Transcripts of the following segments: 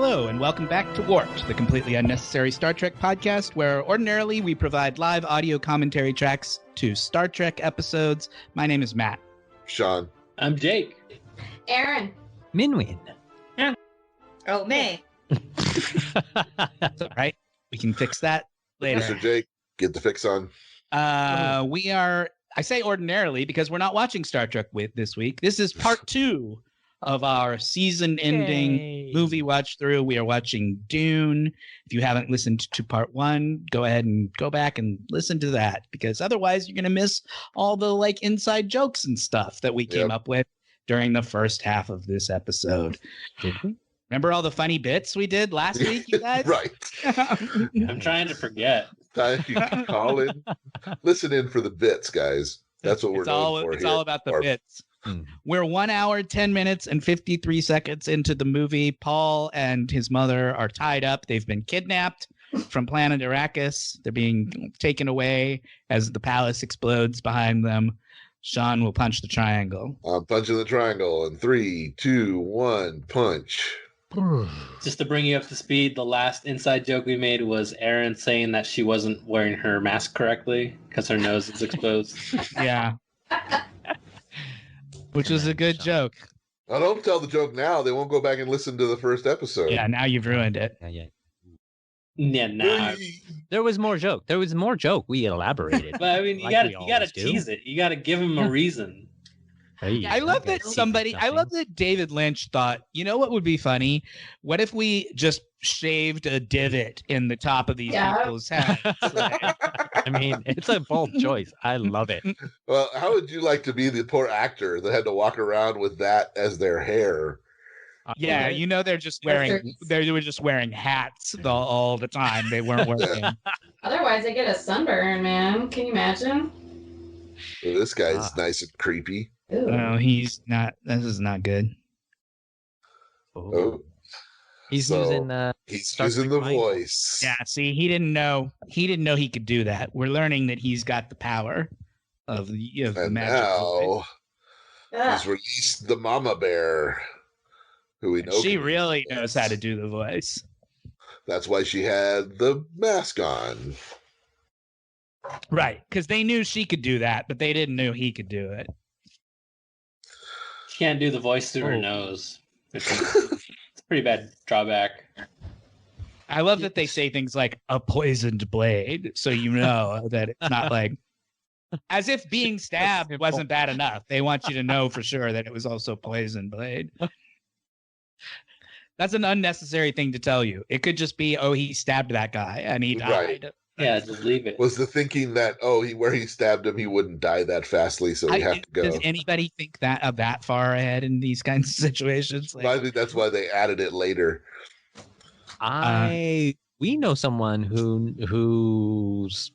Hello, and welcome back to Warped, the completely unnecessary Star Trek podcast, where ordinarily we provide live audio commentary tracks to Star Trek episodes. My name is Matt. Shawn. I'm Jake. Erin. Minh. Yeah. Oh, May. That's all right. We can fix that later. Mr. Jake, get the fix on. We are, I say ordinarily because we're not watching Star Trek this week. This is part 2 of our season-ending movie watch-through. We are watching Dune. If you haven't listened to part 1, go ahead and go back and listen to that, because otherwise you're going to miss all the inside jokes and stuff that we came up with during the first half of this episode. Did we? Remember all the funny bits we did last week, you guys? Right. I'm trying to forget. Time you can call in. Listen in for the bits, guys. That's what we're known for. It's all about the bits. Hmm. We're 1 hour, 10 minutes, and 53 seconds into the movie. Paul and his mother are tied up. They've been kidnapped from planet Arrakis. They're being taken away as the palace explodes behind them. Shawn will punch the triangle. I'm punching the triangle in 3, 2, 1, punch. Just to bring you up to speed, the last inside joke we made was Erin saying that she wasn't wearing her mask correctly because her nose is exposed. Yeah. Which was a good joke. I don't tell the joke now. They won't go back and listen to the first episode. Yeah, now you've ruined it. Yeah, nah. There was more joke. We elaborated. But I mean, you gotta tease it. You gotta give him a reason. Hey, I love that David Lynch thought, you know what would be funny? What if we just shaved a divot in the top of these people's heads? I mean, it's a bold choice. I love it. Well, how would you like to be the poor actor that had to walk around with that as their hair? Yeah, you know, they were just wearing hats all the time. They weren't working. Otherwise, I get a sunburn, man. Can you imagine? Well, this guy's nice and creepy. Ooh. No, he's not. This is not good. Oh. He's So, using the voice. Yeah, see, he didn't know he could do that. We're learning that he's got the power of the And magic. now Ugh. he's released the mama bear, who we know She can- really knows how to do the voice. That's why she had the mask on. Right, because they knew she could do that, but they didn't know he could do it. She can't do the voice through her nose. It's a pretty bad drawback. I love that they say things like a poisoned blade, so you know that it's not as if being stabbed wasn't bad enough. They want you to know for sure that it was also poisoned blade. That's an unnecessary thing to tell you. It could just be, oh, he stabbed that guy and he died. Right. Yeah, just leave it. Was the thinking that, where he stabbed him, he wouldn't die that fastly, so he had to go. Does anybody think that far ahead in these kinds of situations? I think that's why they added it later. We know someone whose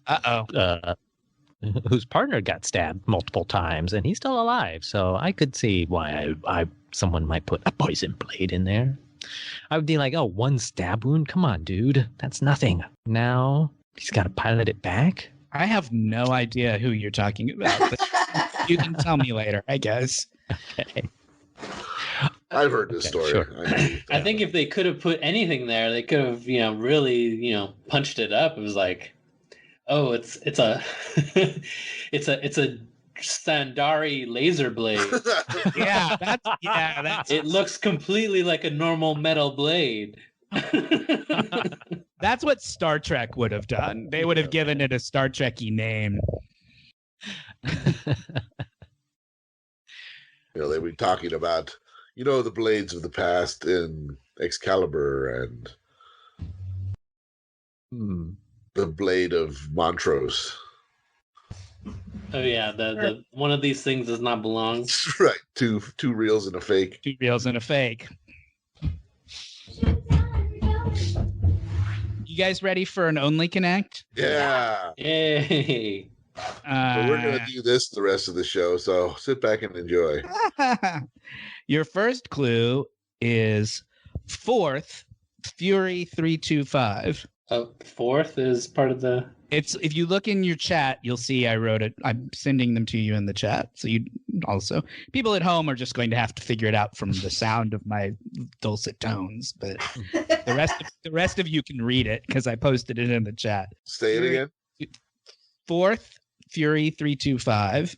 partner got stabbed multiple times, and he's still alive. So I could see why someone might put a poison blade in there. I would be like, oh, one stab wound? Come on, dude. That's nothing. Now he's got to pilot it back? I have no idea who you're talking about. But you can tell me later, I guess. Okay. I've heard this story. Sure. I think if they could have put anything there, they could have, really, punched it up. It was like, oh, it's a it's a Sandari laser blade. That's It looks completely like a normal metal blade. That's what Star Trek would have done. They would have given it a Star Trek-y name. They were talking about, the blades of the past in Excalibur and the blade of Montrose. Oh yeah, the one of these things does not belong. Right, two reels and a fake. 2 reels and a fake. You guys ready for an Only Connect? Yeah. Yay! But we're gonna do this the rest of the show, so sit back and enjoy. Your first clue is 4th Fury 325. Fourth is part of the. If you look in your chat, you'll see I wrote it. I'm sending them to you in the chat, so you also. People at home are just going to have to figure it out from the sound of my dulcet tones, but the rest of you can read it because I posted it in the chat. Say it again. Fourth, Fury 325.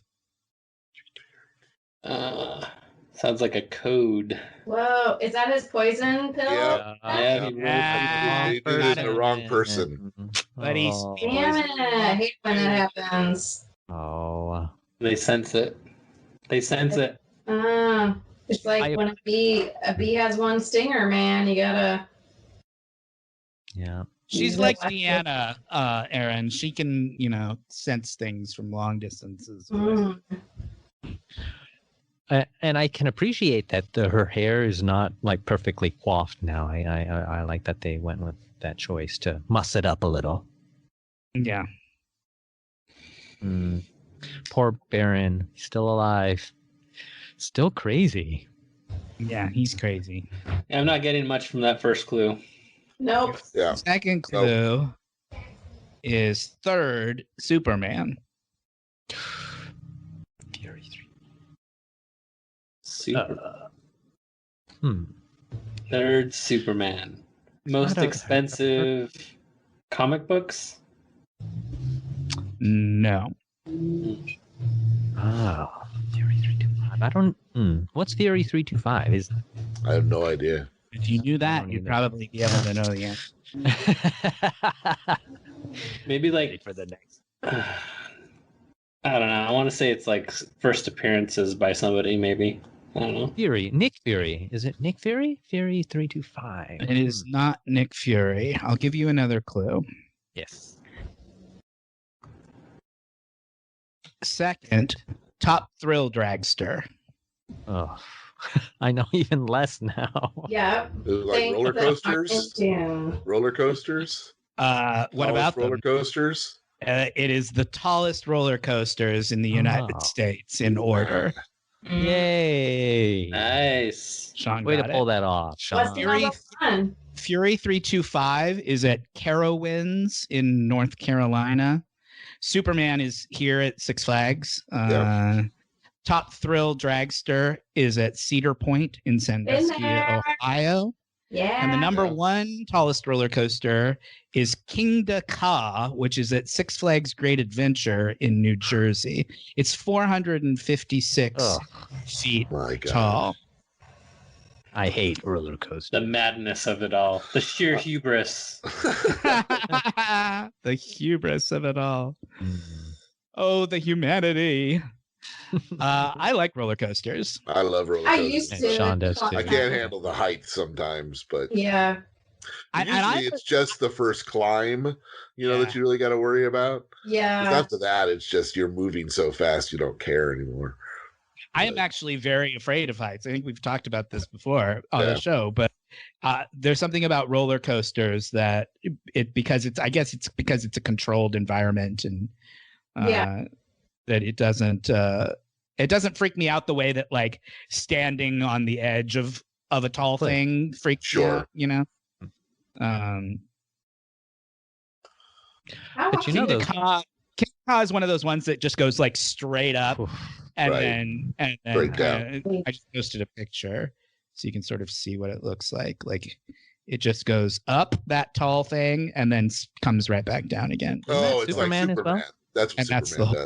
Sounds like a code. Whoa, is that his poison pill? Yeah. They did it to the wrong person. But he's Damn it! I hate when that happens. Oh. They sense it. It's Like when a bee has one stinger, man. You gotta. Yeah. She's like Deanna, Erin. She can, sense things from long distances. And I can appreciate that her hair is not like perfectly coiffed now. I like that they went with that choice to muss it up a little. Yeah. Poor Baron, still alive, still crazy. Yeah, he's crazy. I'm not getting much from that first clue. Nope. Yeah. Second clue is third Superman. Third Superman. Most expensive comic books? No. Theory 325. I don't. What's Theory 325? I have no idea. If you knew that, you'd probably be able to know the answer. Maybe like for the next. I don't know. I want to say it's like first appearances by somebody, maybe. I don't know. Nick Fury. Is it Nick Fury? Fury 325. It is not Nick Fury. I'll give you another clue. Yes. Second, top thrill dragster. Oh, I know even less now. Yeah. Like roller coasters? Roller coasters? What about roller coasters? It is the tallest roller coasters in the United States in order. Yay! Nice. Shawn, way to pull that off, Shawn. What's the number one? Fury 325 is at Carowinds in North Carolina. Superman is here at Six Flags. Top Thrill Dragster is at Cedar Point in Sandusky, Ohio. Yeah. And the number one tallest roller coaster is Kingda Ka, which is at Six Flags Great Adventure in New Jersey. It's 456 feet tall. I hate roller coasters. The madness of it all. The sheer hubris. The hubris of it all. Oh, the humanity. I like roller coasters. I love roller coasters. I used to. Shawn does too. I can't handle the height sometimes, but yeah. Usually it's just the first climb, that you really got to worry about. Yeah. 'Cause after that, it's just you're moving so fast you don't care anymore. I am actually very afraid of heights. I think we've talked about this before on the show, but there's something about roller coasters that because it's a controlled environment and that it doesn't freak me out the way that like standing on the edge of a tall thing freaks me out, But King Ka is one of those ones that just goes like straight up and then straight down. I just posted a picture so you can sort of see what it looks like. Like it just goes up that tall thing and then comes right back down again. Oh, it's Superman like Superman. as well? That's what And Superman that's the whole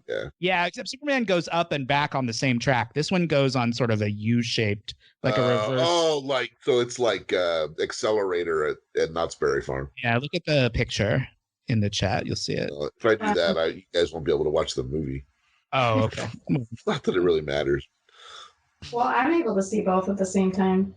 does. Yeah, except Superman goes up and back on the same track. This one goes on sort of a U-shaped, like a reverse. So it's like Accelerator at Knott's Berry Farm. Yeah, look at the picture in the chat. You'll see it. If I do that, you guys won't be able to watch the movie. Oh, okay. Not that it really matters. Well, I'm able to see both at the same time.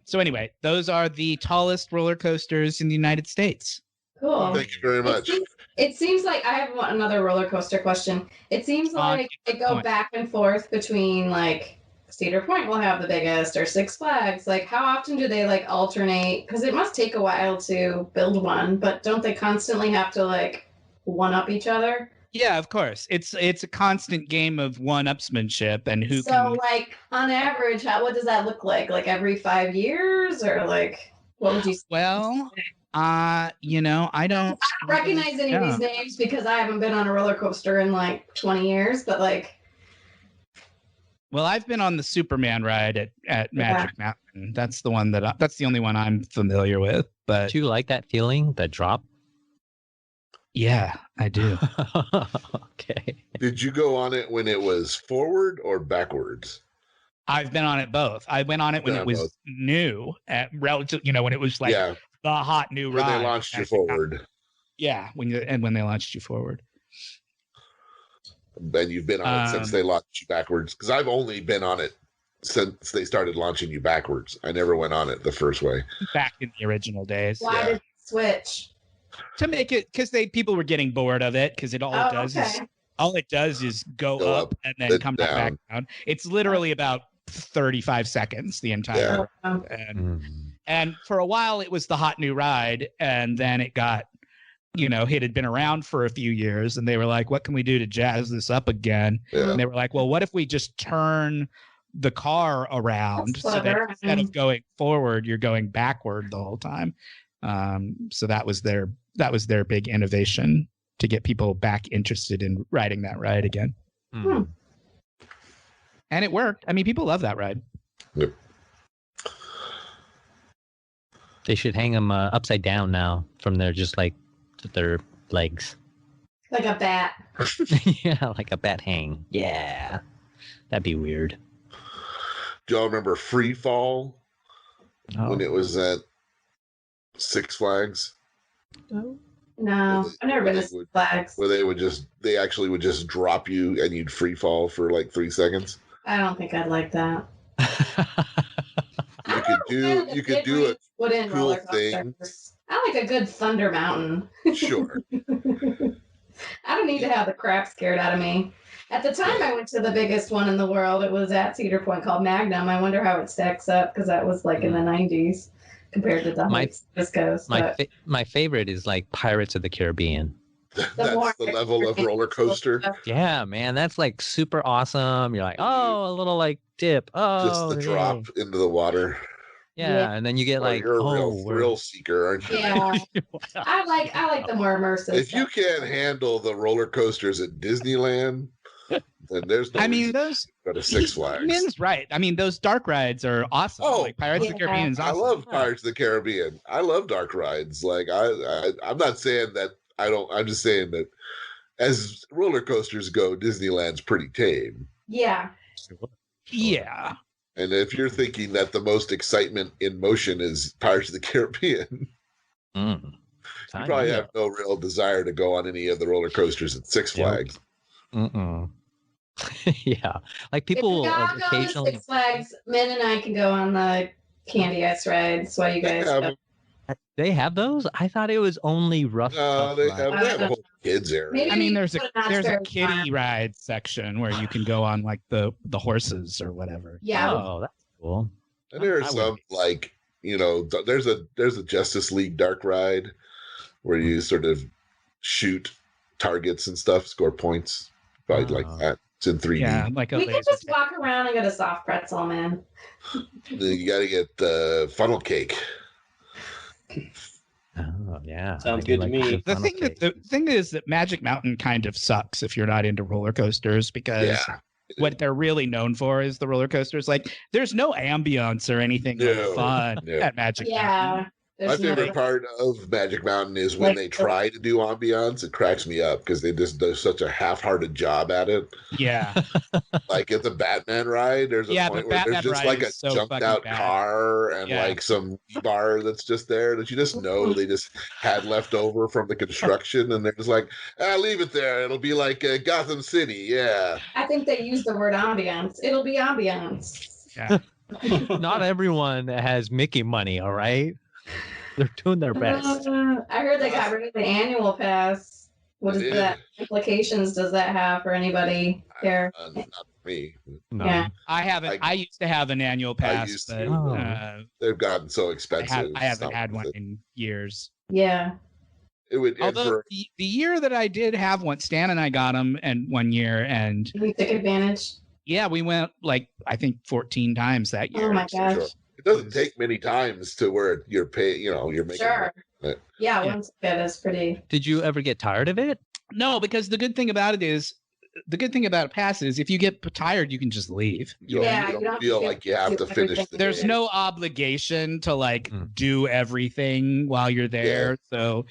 So anyway, those are the tallest roller coasters in the United States. Cool. Thank you very much. It seems like I have another roller coaster question. It seems like they go back and forth between like Cedar Point will have the biggest or Six Flags. Like how often do they like alternate? Because it must take a while to build one, but don't they constantly have to like one up each other? Yeah, of course. It's a constant game of one-upsmanship and who can. So like on average, what does that look like? Like every 5 years or like what would you say? Well, I don't recognize any of these names because I haven't been on a roller coaster in like 20 years, but like Well, I've been on the Superman ride at Magic Mountain. That's the one that's the only one I'm familiar with. But Do you like that feeling, the drop? yeah, I do. Okay. Did you go on it when it was forward or backwards? I've been on it both. I went on it when it was new, at relative, when it was like the hot new when ride. they launched you forward. Yeah, when they launched you forward. And you've been on it since they launched you backwards. Because I've only been on it since they started launching you backwards. I never went on it the first way. Back in the original days. Why did you switch? To make it, because people were getting bored of it, because all it does is go up and then come back down. It's literally about 35 seconds the entire and for a while it was the hot new ride, and then it got it had been around for a few years, and they were like, what can we do to jazz this up again? And they were like, well, what if we just turn the car around so that instead of going forward you're going backward the whole time. So that was their big innovation to get people back interested in riding that ride again. And it worked. I mean, people love that ride. Yep. They should hang them upside down now from their legs. Like a bat. Yeah, like a bat hang. Yeah. That'd be weird. Do y'all remember Free Fall? When it was at Six Flags? No, I've never been to Six Flags. Where they actually would just drop you and you'd free fall for like 3 seconds. I don't think I'd like that. You could do a cool thing. I like a good Thunder Mountain. Sure. I don't need to have the crap scared out of me. At the time I went to the biggest one in the world, it was at Cedar Point, called Magnum. I wonder how it stacks up, because that was like in the 90s compared to the East Coast. My favorite is like Pirates of the Caribbean. That's the level of roller coaster. Yeah, man, that's like super awesome. You're like, a little like dip. Oh, just the drop into the water. Yeah, and then you get like, you're a real thrill seeker, aren't you? Yeah, I like the more immersive. If you can't handle the roller coasters at Disneyland, then there's no. Those go to Six Flags. Min's right. I mean, those dark rides are awesome. Like Pirates of the Caribbean is awesome. I love Pirates of the Caribbean. I love dark rides. Like I'm not saying that I don't. I'm just saying that as roller coasters go, Disneyland's pretty tame. Yeah. Yeah. And if you're thinking that the most excitement in motion is Pirates of the Caribbean, you probably have no real desire to go on any of the roller coasters at Six Flags. Yeah, like people occasionally. Six Flags, Minh and I can go on the candy ice rides while you guys go. They have those? I thought it was only rough. No, they have a whole kids area. I mean, there's a kiddie ride section where you can go on like the horses or whatever. Yeah. Oh, that's cool. And there are some like there's a Justice League dark ride where you sort of shoot targets and stuff, score points, probably like that. It's in 3D. Yeah, like we can just walk around and get a soft pretzel, man. You got to get funnel cake. Oh yeah, sounds good to me. The thing is that Magic Mountain kind of sucks if you're not into roller coasters, because what they're really known for is the roller coasters. Like, there's no ambience or anything fun at Magic Mountain. My favorite part of Magic Mountain is when they try to do ambiance. It cracks me up because they just do such a half-hearted job at it. Yeah. Like at the Batman ride, there's a point where there's just like a jumped-out car and like some bar that's just there that you just know they just had left over from the construction, and they're just like, leave it there. It'll be like Gotham City. Yeah. I think they use the word ambiance. It'll be ambiance. Yeah. Not everyone has Mickey money, all right? They're doing their best. I heard they got rid of the annual pass. What is that? Implications does that have for anybody here? Not me. No. Yeah. I haven't. I used to have an annual pass, but they've gotten so expensive. I haven't had one in years. Yeah. It would. Although the year that I did have one, Stan and I got them, and 1 year, and we took advantage. Yeah, we went like I think 14 times that year. Oh my gosh. Sure. It doesn't take many times to where you're paying, you're making. Sure. Yeah, once it is pretty. Did you ever get tired of it? No, because the good thing about it is the good thing about a pass is if you get tired, you can just leave. You don't feel like you have to finish the There's no obligation to like do everything while you're there. Yeah. So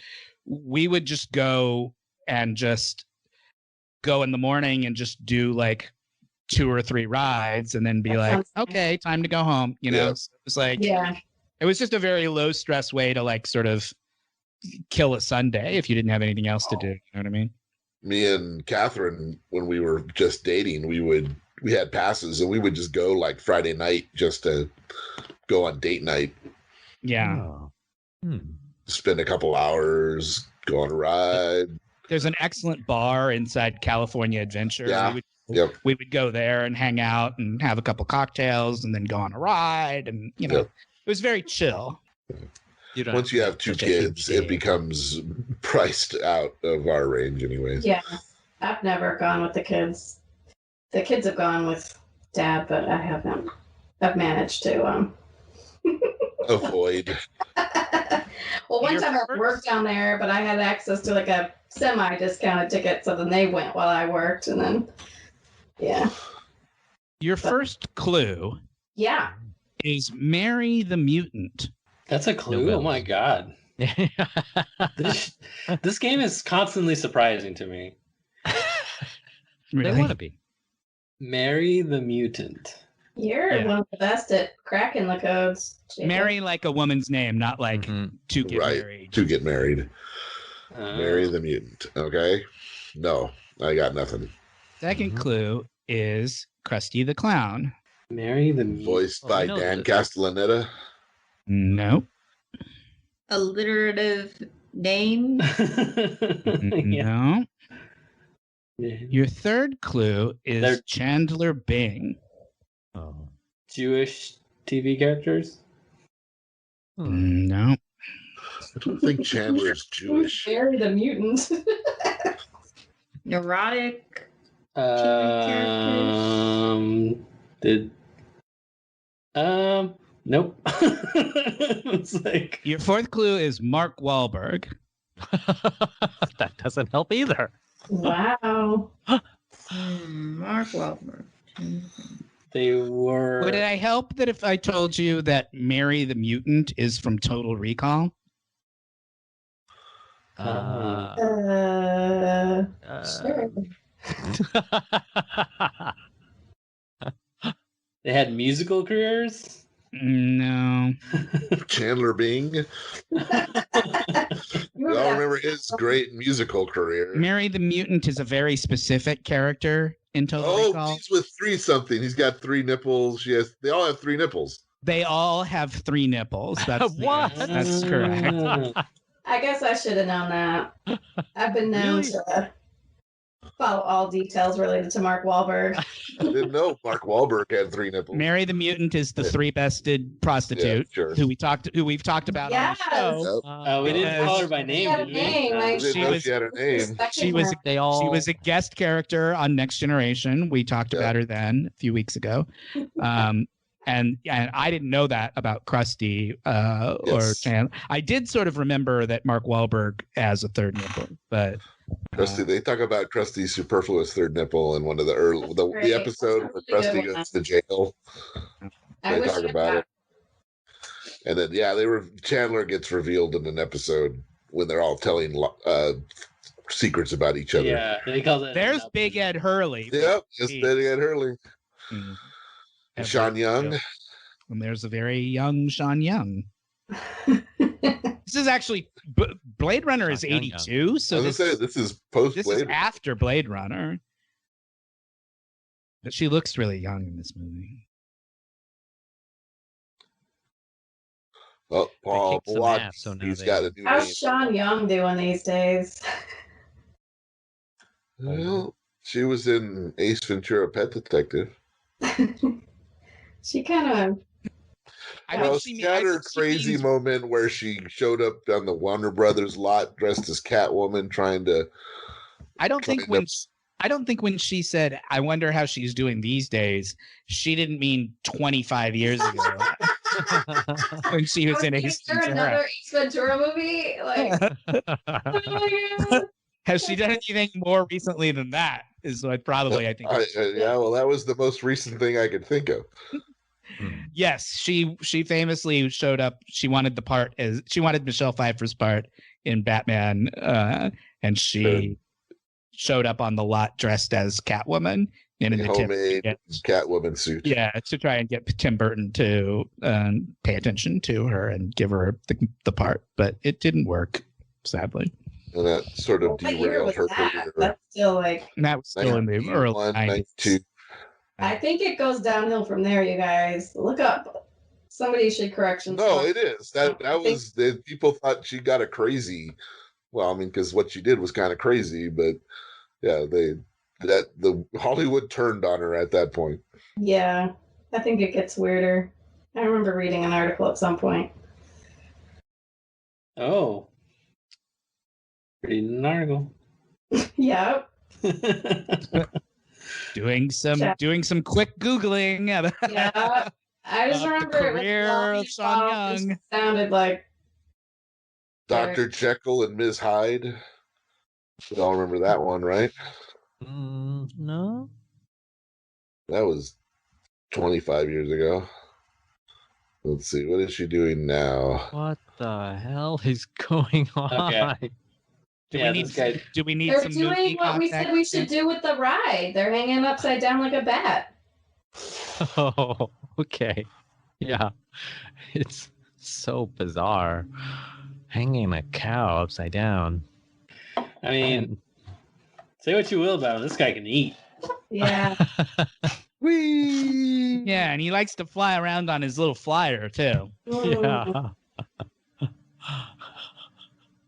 we would just go and just go in the morning and just do like 2 or 3 rides and then be like, okay, time to go home. You know, so it was like, it was just a very low stress way to like sort of kill a Sunday if you didn't have anything else to do. You know what I mean? Me and Catherine, when we were just dating, we had passes and we would just go like Friday night just to go on date night. Yeah. Spend a couple hours, go on a ride. There's an excellent bar inside California Adventure. Yeah. We would go there and hang out and have a couple cocktails and then go on a ride. And, you know, it was very chill. Once you have 2 kids, it becomes priced out of our range anyways. Yeah. I've never gone with the kids. The kids have gone with Dad, but I haven't. I've managed to avoid. Well, one time I worked down there, but I had access to like a semi-discounted ticket, so then they went while I worked, and then, Your first clue is marry the mutant. That's a clue? Oh my God. This game is constantly surprising to me. Really? They want to be. Marry the mutant. You're one of the best at cracking the codes. Jacob. Marry like a woman's name, not like to get married. To get married. Marry the mutant. Okay. No, I got nothing. Second clue is Krusty the Clown. Marry the mutant. Voiced by Dan Castellaneta. Nope. Alliterative name? No. Your third clue is Chandler Bing. Oh. Jewish TV characters? No. I don't think Chandler's Jewish. Marry the mutant. Neurotic. Nope. It's like your fourth clue is Mark Wahlberg. That doesn't help either. Wow. Mark Wahlberg. They were. Would I help that if I told you that Mary the Mutant is from Total Recall? Sure. They had musical careers? No. Chandler Bing. We all remember his great musical career. Mary the Mutant is a very specific character in Total Recall. He's with 3 something. He's got 3 nipples. They all have 3 nipples. They all have 3 nipples. That's what? That's correct. I guess I should have known that. I've been known to follow all details related to Mark Wahlberg. I didn't know Mark Wahlberg had 3 nipples. Mary the Mutant is the 3-bested prostitute who we've talked about on the show. Yep. We didn't call her by name, did we? She had a name. She was a guest character on Next Generation. We talked about her then a few weeks ago. And I didn't know that about Krusty or Chandler. I did sort of remember that Mark Wahlberg as a 3rd nipple, but Krusty. They talk about Krusty's superfluous 3rd nipple in one of the episode where Krusty goes to jail. They talk about it, and then Chandler gets revealed in an episode when they're all telling secrets about each other. Yeah, they call it. There's Big Ed Hurley. Yep, it's Big Ed Hurley. Sean Young. And there's a very young Sean Young. This is actually Blade Runner is 82, so this is post. This is after Blade Runner. But she looks really young in this movie. Oh, Paul Block. He's got a new name. How's Sean Young doing these days? Well, she was in Ace Ventura: Pet Detective. She kind of. She had her crazy moment where she showed up on the Warner Brothers lot dressed as Catwoman, trying to. I don't think when she said, "I wonder how she's doing these days," she didn't mean 25 years ago when she was in Ace Ventura. Another Ace Ventura movie, like. Oh my God. Has she done anything more recently than that? is what probably I think. Yeah, well, that was the most recent thing I could think of. Yes, she famously showed up. She wanted Michelle Pfeiffer's part in Batman, and she showed up on the lot dressed as Catwoman in an homemade Catwoman suit. Yeah, to try and get Tim Burton to pay attention to her and give her the part, but it didn't work, sadly. And that sort of derailed her career. That's still like... That was still in the early 90s. I think it goes downhill from there, you guys. Look up. Somebody should correction. No, it is. That was... people thought she got a crazy... Well, I mean, because what she did was kind of crazy, but yeah, the Hollywood turned on her at that point. Yeah, I think it gets weirder. I remember reading an article at some point. Oh. Reading an article. Yep. doing some quick Googling. Yeah. I just remember the career of Shawn Young. Sounded like Dr. Jekyll and Ms. Hyde. You all remember that one, right? No. That was 25 years ago. Let's see. What is she doing now? What the hell is going on? Okay. Do we need They're some doing what we said we should do with the ride. They're hanging upside down like a bat. Oh, okay. Yeah. It's so bizarre. Hanging a cow upside down. I mean, say what you will about him. This guy can eat. Yeah. Whee! Yeah, and he likes to fly around on his little flyer, too. Yeah.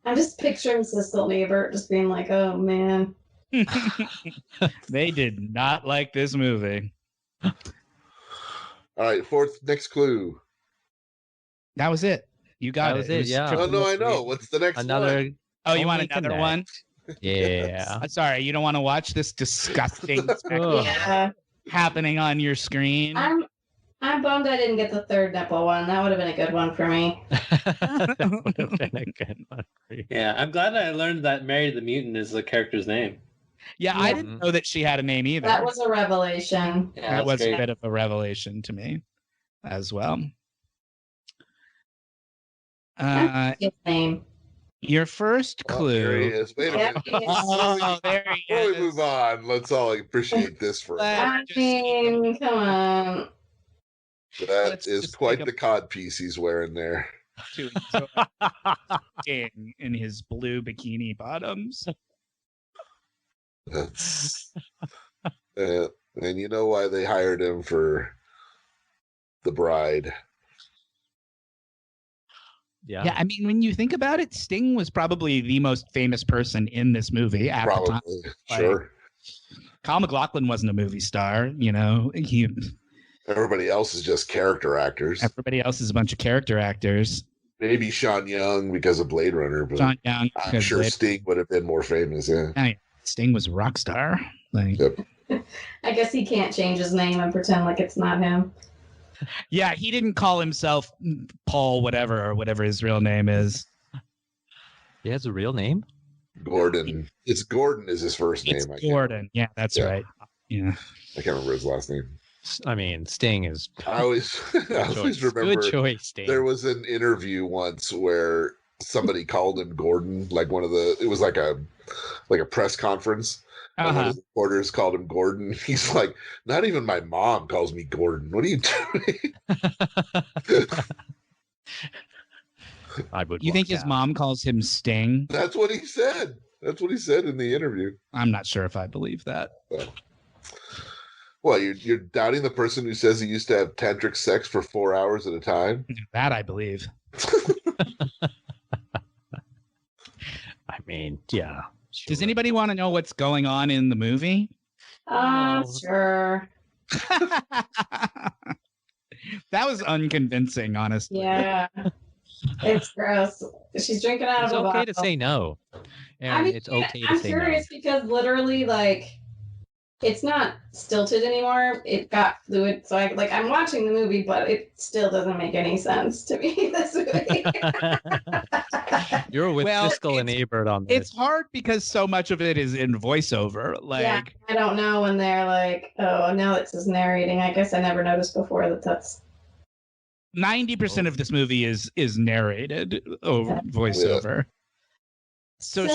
I'm just picturing Siskel and Ebert just being like, oh, man. They did not like this movie. All right, next clue. That was it. You got it. That was it, yeah. Oh, no, I know. What's the next one? Oh, you want another one? Yeah. Sorry, you don't want to watch this disgusting happening on your screen? I'm bummed I didn't get the third nipple one. That would have been a good one for me. That would have been a good one for you. Yeah, I'm glad I learned that Mary the Mutant is the character's name. Yeah, I didn't know that she had a name either. That was a revelation. Yeah, that was great. a bit of a revelation to me as well. His name. Your first clue. There he is. Wait a minute. Oh, there he is. Before we move on, let's all appreciate this for a moment. I mean, come on. That is quite the cod piece he's wearing there. To enjoy in his blue bikini bottoms. That's, and you know why they hired him for the bride. Yeah, I mean, when you think about it, Sting was probably the most famous person in this movie at the time. Sure. Kyle MacLachlan wasn't a movie star, Everybody else is just character actors. Everybody else is a bunch of character actors. Maybe Shawn Young because of Blade Runner, but Shawn Young, I'm sure Sting would have been more famous. Yeah, Sting was a rock star. Yep. I guess he can't change his name and pretend like it's not him. Yeah, he didn't call himself Paul whatever his real name is. He has a real name? Gordon. It's Gordon is his first name. Gordon. Yeah, that's right. Yeah. I can't remember his last name. I mean, Sting is... I always remember... Good choice, Sting. There was an interview once where somebody called him Gordon, like it was like a press conference. And one of the reporters called him Gordon. He's like, not even my mom calls me Gordon. What are you doing? You think his mom calls him Sting? That's what he said. That's what he said in the interview. I'm not sure if I believe that. Well, you're doubting the person who says he used to have tantric sex for 4 hours at a time? That I believe. I mean, yeah. Sure. Does anybody want to know what's going on in the movie? Sure. That was unconvincing, honestly. Yeah. It's gross. She's drinking out of a bottle. It's okay to say no. Erin, it's okay to say no. I'm curious because literally, like, it's not stilted anymore. It got fluid. So I'm watching the movie, but it still doesn't make any sense to me, this movie. You're with Siskel and Ebert on this. It's hard because so much of it is in voiceover. Yeah, I don't know when they're like, oh, now it's just narrating. I guess I never noticed before that's 90% of this movie is narrated over voiceover. Yeah. So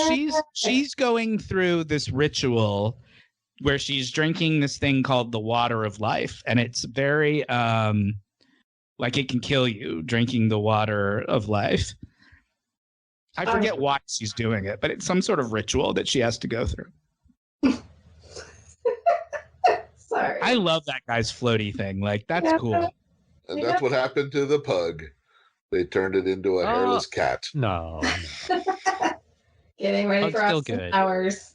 she's going through this ritual where she's drinking this thing called the water of life, and it's very like it can kill you, drinking the water of life. I forget why she's doing it, but it's some sort of ritual that she has to go through. Sorry. I love that guy's floaty thing. Like, that's cool. And that's what happened to the pug. They turned it into a hairless cat. No. Getting ready for Austin Powers.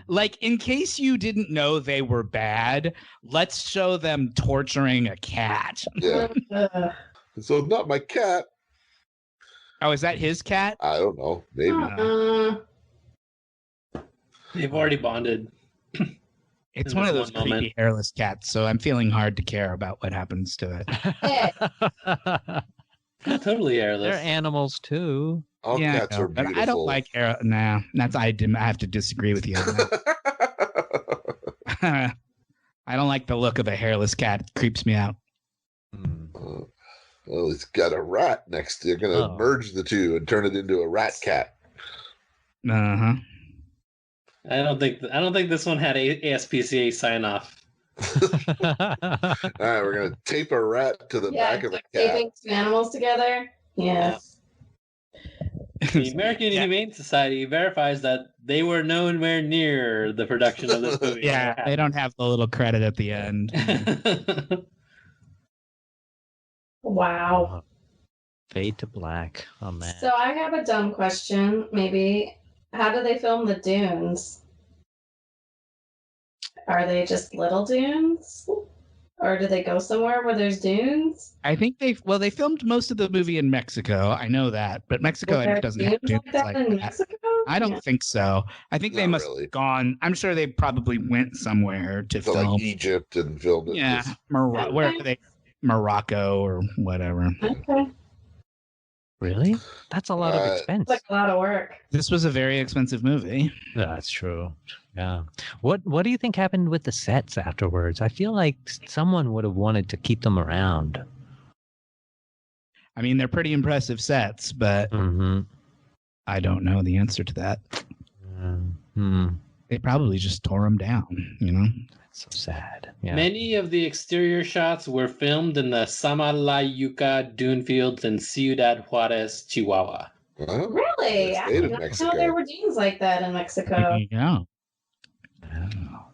Like, in case you didn't know they were bad, let's show them torturing a cat. Yeah. So it's not my cat. Oh, is that his cat? I don't know. Maybe. They've already bonded. It's one of those creepy hairless cats, so I'm feeling hard to care about what happens to it. Totally hairless. They're animals too. All cats are beautiful. I don't like hair. Nah, I have to disagree with you. I don't like the look of a hairless cat. It creeps me out. Well, it's got a rat next to it. You're going to merge the two and turn it into a rat cat. Uh-huh. I don't think this one had ASPCA sign off. All right, we're going to tape a rat to the back of a cat. Taping two animals together? Yes. The American Humane Society verifies that they were nowhere near the production of this movie. Yeah, they don't have the little credit at the end. Wow. Fade to black. Oh, man. So I have a dumb question, maybe. How do they film the dunes? Are they just little dunes? Or do they go somewhere where there's dunes? I think they filmed most of the movie in Mexico. I know that, but Mexico doesn't have dunes like that. Mexico? I don't think so. I think they must have gone. I'm sure they probably went somewhere to film. Like Egypt and filmed it. Yeah, where are they? Morocco or whatever. Okay. Really? That's a lot of expense. It's like a lot of work. This was a very expensive movie. That's true. Yeah. What do you think happened with the sets afterwards? I feel like someone would have wanted to keep them around. I mean, they're pretty impressive sets, but I don't know the answer to that. They probably just tore them down, you know? So sad. Yeah. Many of the exterior shots were filmed in the Samalayuca dune fields in Ciudad Juarez, Chihuahua. Well, really? I didn't know there were dunes like that in Mexico. Yeah. Oh.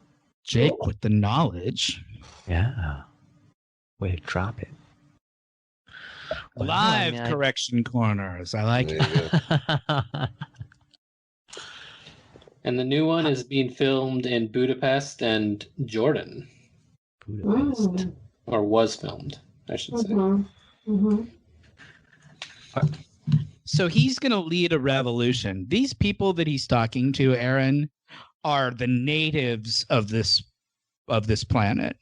Jake with the knowledge. Yeah. Way to drop it. Well, Live correction corners. I like it. And the new one is being filmed in Budapest and Jordan. Budapest. Or was filmed, I should say. So he's going to lead a revolution. These people that he's talking to, Erin, are the natives of this planet.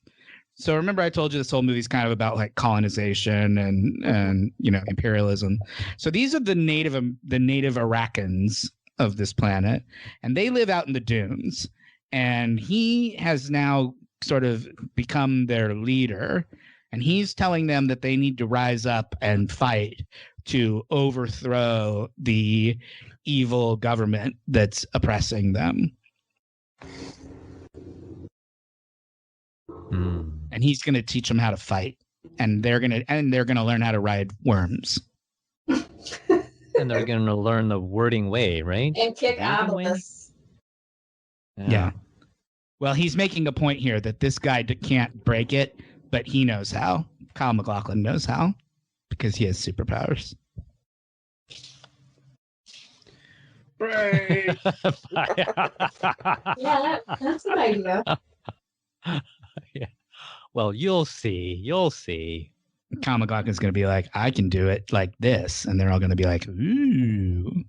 So remember I told you this whole movie's kind of about like colonization and imperialism. So these are the native Iraqans of this planet, and they live out in the dunes, and he has now sort of become their leader, and he's telling them that they need to rise up and fight to overthrow the evil government that's oppressing them. And he's going to teach them how to fight, and they're going to learn how to ride worms. And they're going to learn the wording way, right? And kick obelisks. Yeah. Well, he's making a point here that this guy can't break it, but he knows how. Kyle MacLachlan knows how because he has superpowers. Break. Yeah, that's an idea. Yeah. Well, you'll see. You'll see. Kyle MacLachlan's going to be like, I can do it like this. And they're all going to be like, ooh.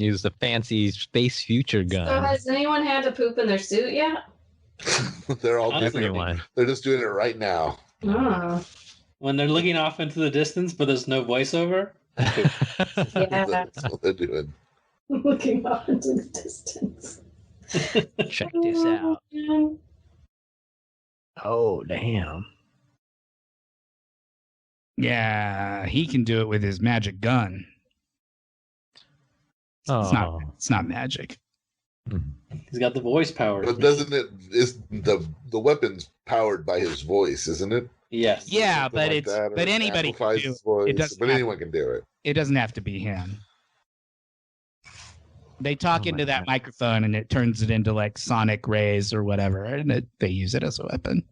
Use the fancy space future gun. So has anyone had to poop in their suit yet? They're all everyone. They're just doing it right now. Oh. When they're looking off into the distance, but there's no voiceover. Yeah. That's what they're doing. Looking off into the distance. Check this out. Oh, damn. Yeah, he can do it with his magic gun. Oh. It's not magic. He's got the voice power. But doesn't it is the weapon's powered by his voice, isn't it? Yes. Yeah, but Like but anybody can do it. It doesn't but anyone can do it. It doesn't have to be him. They talk into that microphone and it turns it into like sonic rays or whatever, and they use it as a weapon.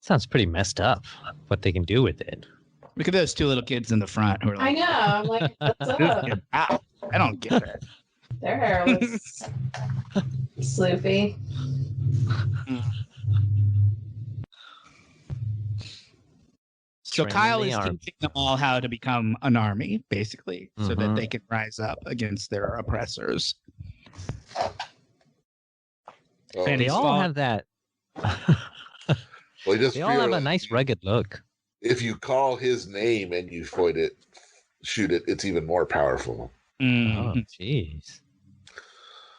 Sounds pretty messed up. What they can do with it. Look at those two little kids in the front who are like, I know. I'm like, what's up? Ow, I don't get it. Their hair was sloopy. So Kyle is teaching them all how to become an army, basically, so that they can rise up against their oppressors. And they all have that. Well, they all have a nice rugged look. If you call his name and you shoot it, it's even more powerful. Oh, jeez.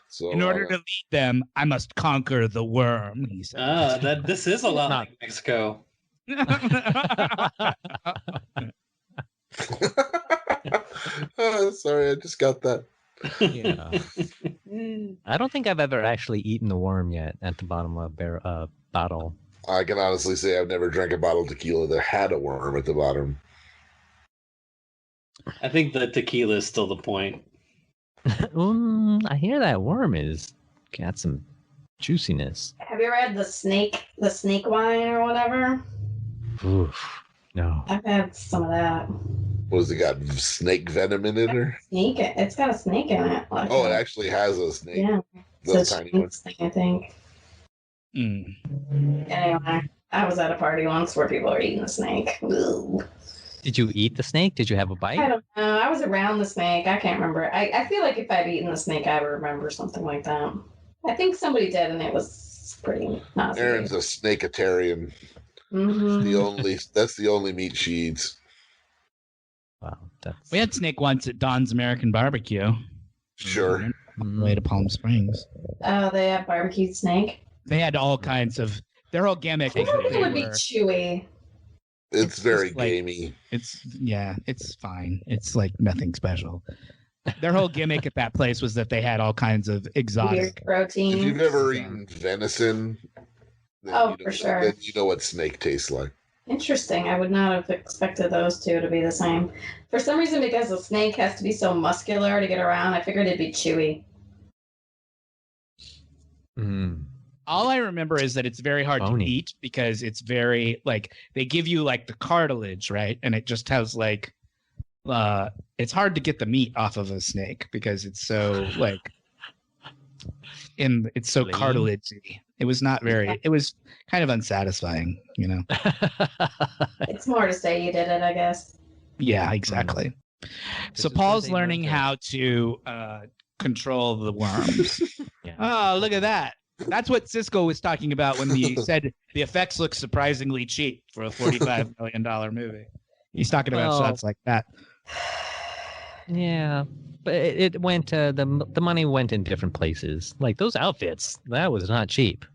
So, in order to lead them, I must conquer the worm, he said. This is a lot like Mexico. Sorry, I just got that. Yeah. I don't think I've ever actually eaten the worm yet at the bottom of a bottle. I can honestly say I've never drank a bottle of tequila that had a worm at the bottom. I think the tequila is still the point. I hear that worm is got some juiciness. Have you ever had the snake wine or whatever? Oof, no. I've had some of that. What has it got? Snake venom in it? Or? Snake? It's got a snake in it. Like it actually has a snake. Yeah. Those tiny ones. Thing, I think. Anyway, I was at a party once where people were eating the snake. Ooh. Did you eat the snake? Did you have a bite? I don't know. I was around the snake. I can't remember. I feel like if I'd eaten the snake, I would remember something like that. I think somebody did, and it was pretty nauseous. Erin's a snakeitarian. That's the only meat she eats. Wow, we had snake once at Don's American Barbecue. Sure. On the way to Palm Springs. Oh, they have barbecued snake? They had all kinds of. Their whole gimmick. I think it would be chewy. It's very gamey. It's fine. It's like nothing special. Their whole gimmick at that place was that they had all kinds of exotic weird protein. If you've ever eaten venison, for sure. Then you know what snake tastes like. Interesting. I would not have expected those two to be the same. For some reason, because the snake has to be so muscular to get around, I figured it'd be chewy. All I remember is that it's very hard to eat because it's very they give you the cartilage, right? And it just has it's hard to get the meat off of a snake because it's so it's so cartilagey. It was not very. It was kind of unsatisfying, you know. It's more to say you did it, I guess. Yeah, exactly. So Paul's learning how to control the worms. Oh, look at that. That's what Cisco was talking about when he said the effects look surprisingly cheap for a $45 million movie. He's talking about shots like that. Yeah, but it went. The money went in different places. Like those outfits, that was not cheap.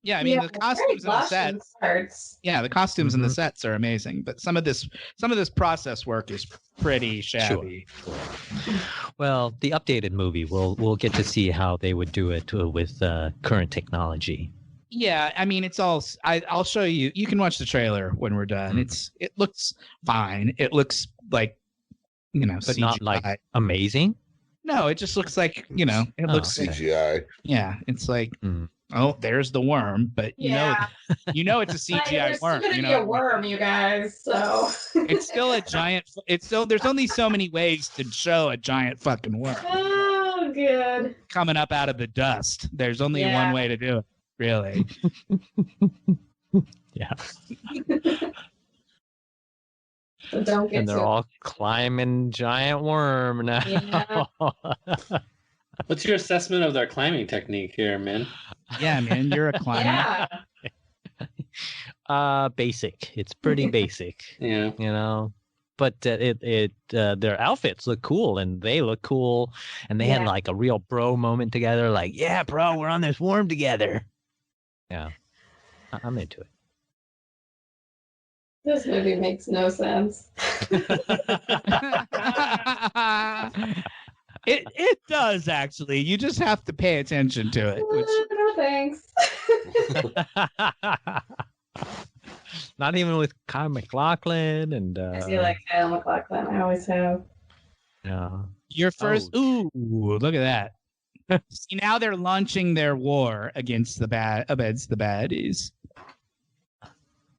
Yeah, I mean the costumes and the sets. Yeah, the costumes and the sets are amazing, but some of this process work is pretty shabby. Sure. Well, the updated movie, we'll get to see how they would do it with current technology. Yeah, I mean it's all. I'll show you. You can watch the trailer when we're done. It looks fine. It looks like but CGI. Not like amazing. No, it just looks like it looks CGI. Yeah, it's like. Oh, there's the worm, but you know it's a CGI worm. It's gonna be a worm, you guys. So it's still a giant. There's only so many ways to show a giant fucking worm. Oh, good. Coming up out of the dust. There's only one way to do it, really. Yeah. So don't get And they're all climbing giant worm now. Yeah. What's your assessment of their climbing technique here, man? Yeah, man, you're a climber. Yeah. Basic. It's pretty basic. Yeah. You know. But their outfits look cool, and they look cool, and they had like a real bro moment together. Like, yeah, bro, we're on this worm together. Yeah, I'm into it. This movie makes no sense. It does, actually. You just have to pay attention to it. No thanks. Not even with Kyle MacLachlan and. I feel like Kyle MacLachlan. I always have. Yeah. Your first. Ooh, look at that. See, now they're launching their war against the baddies.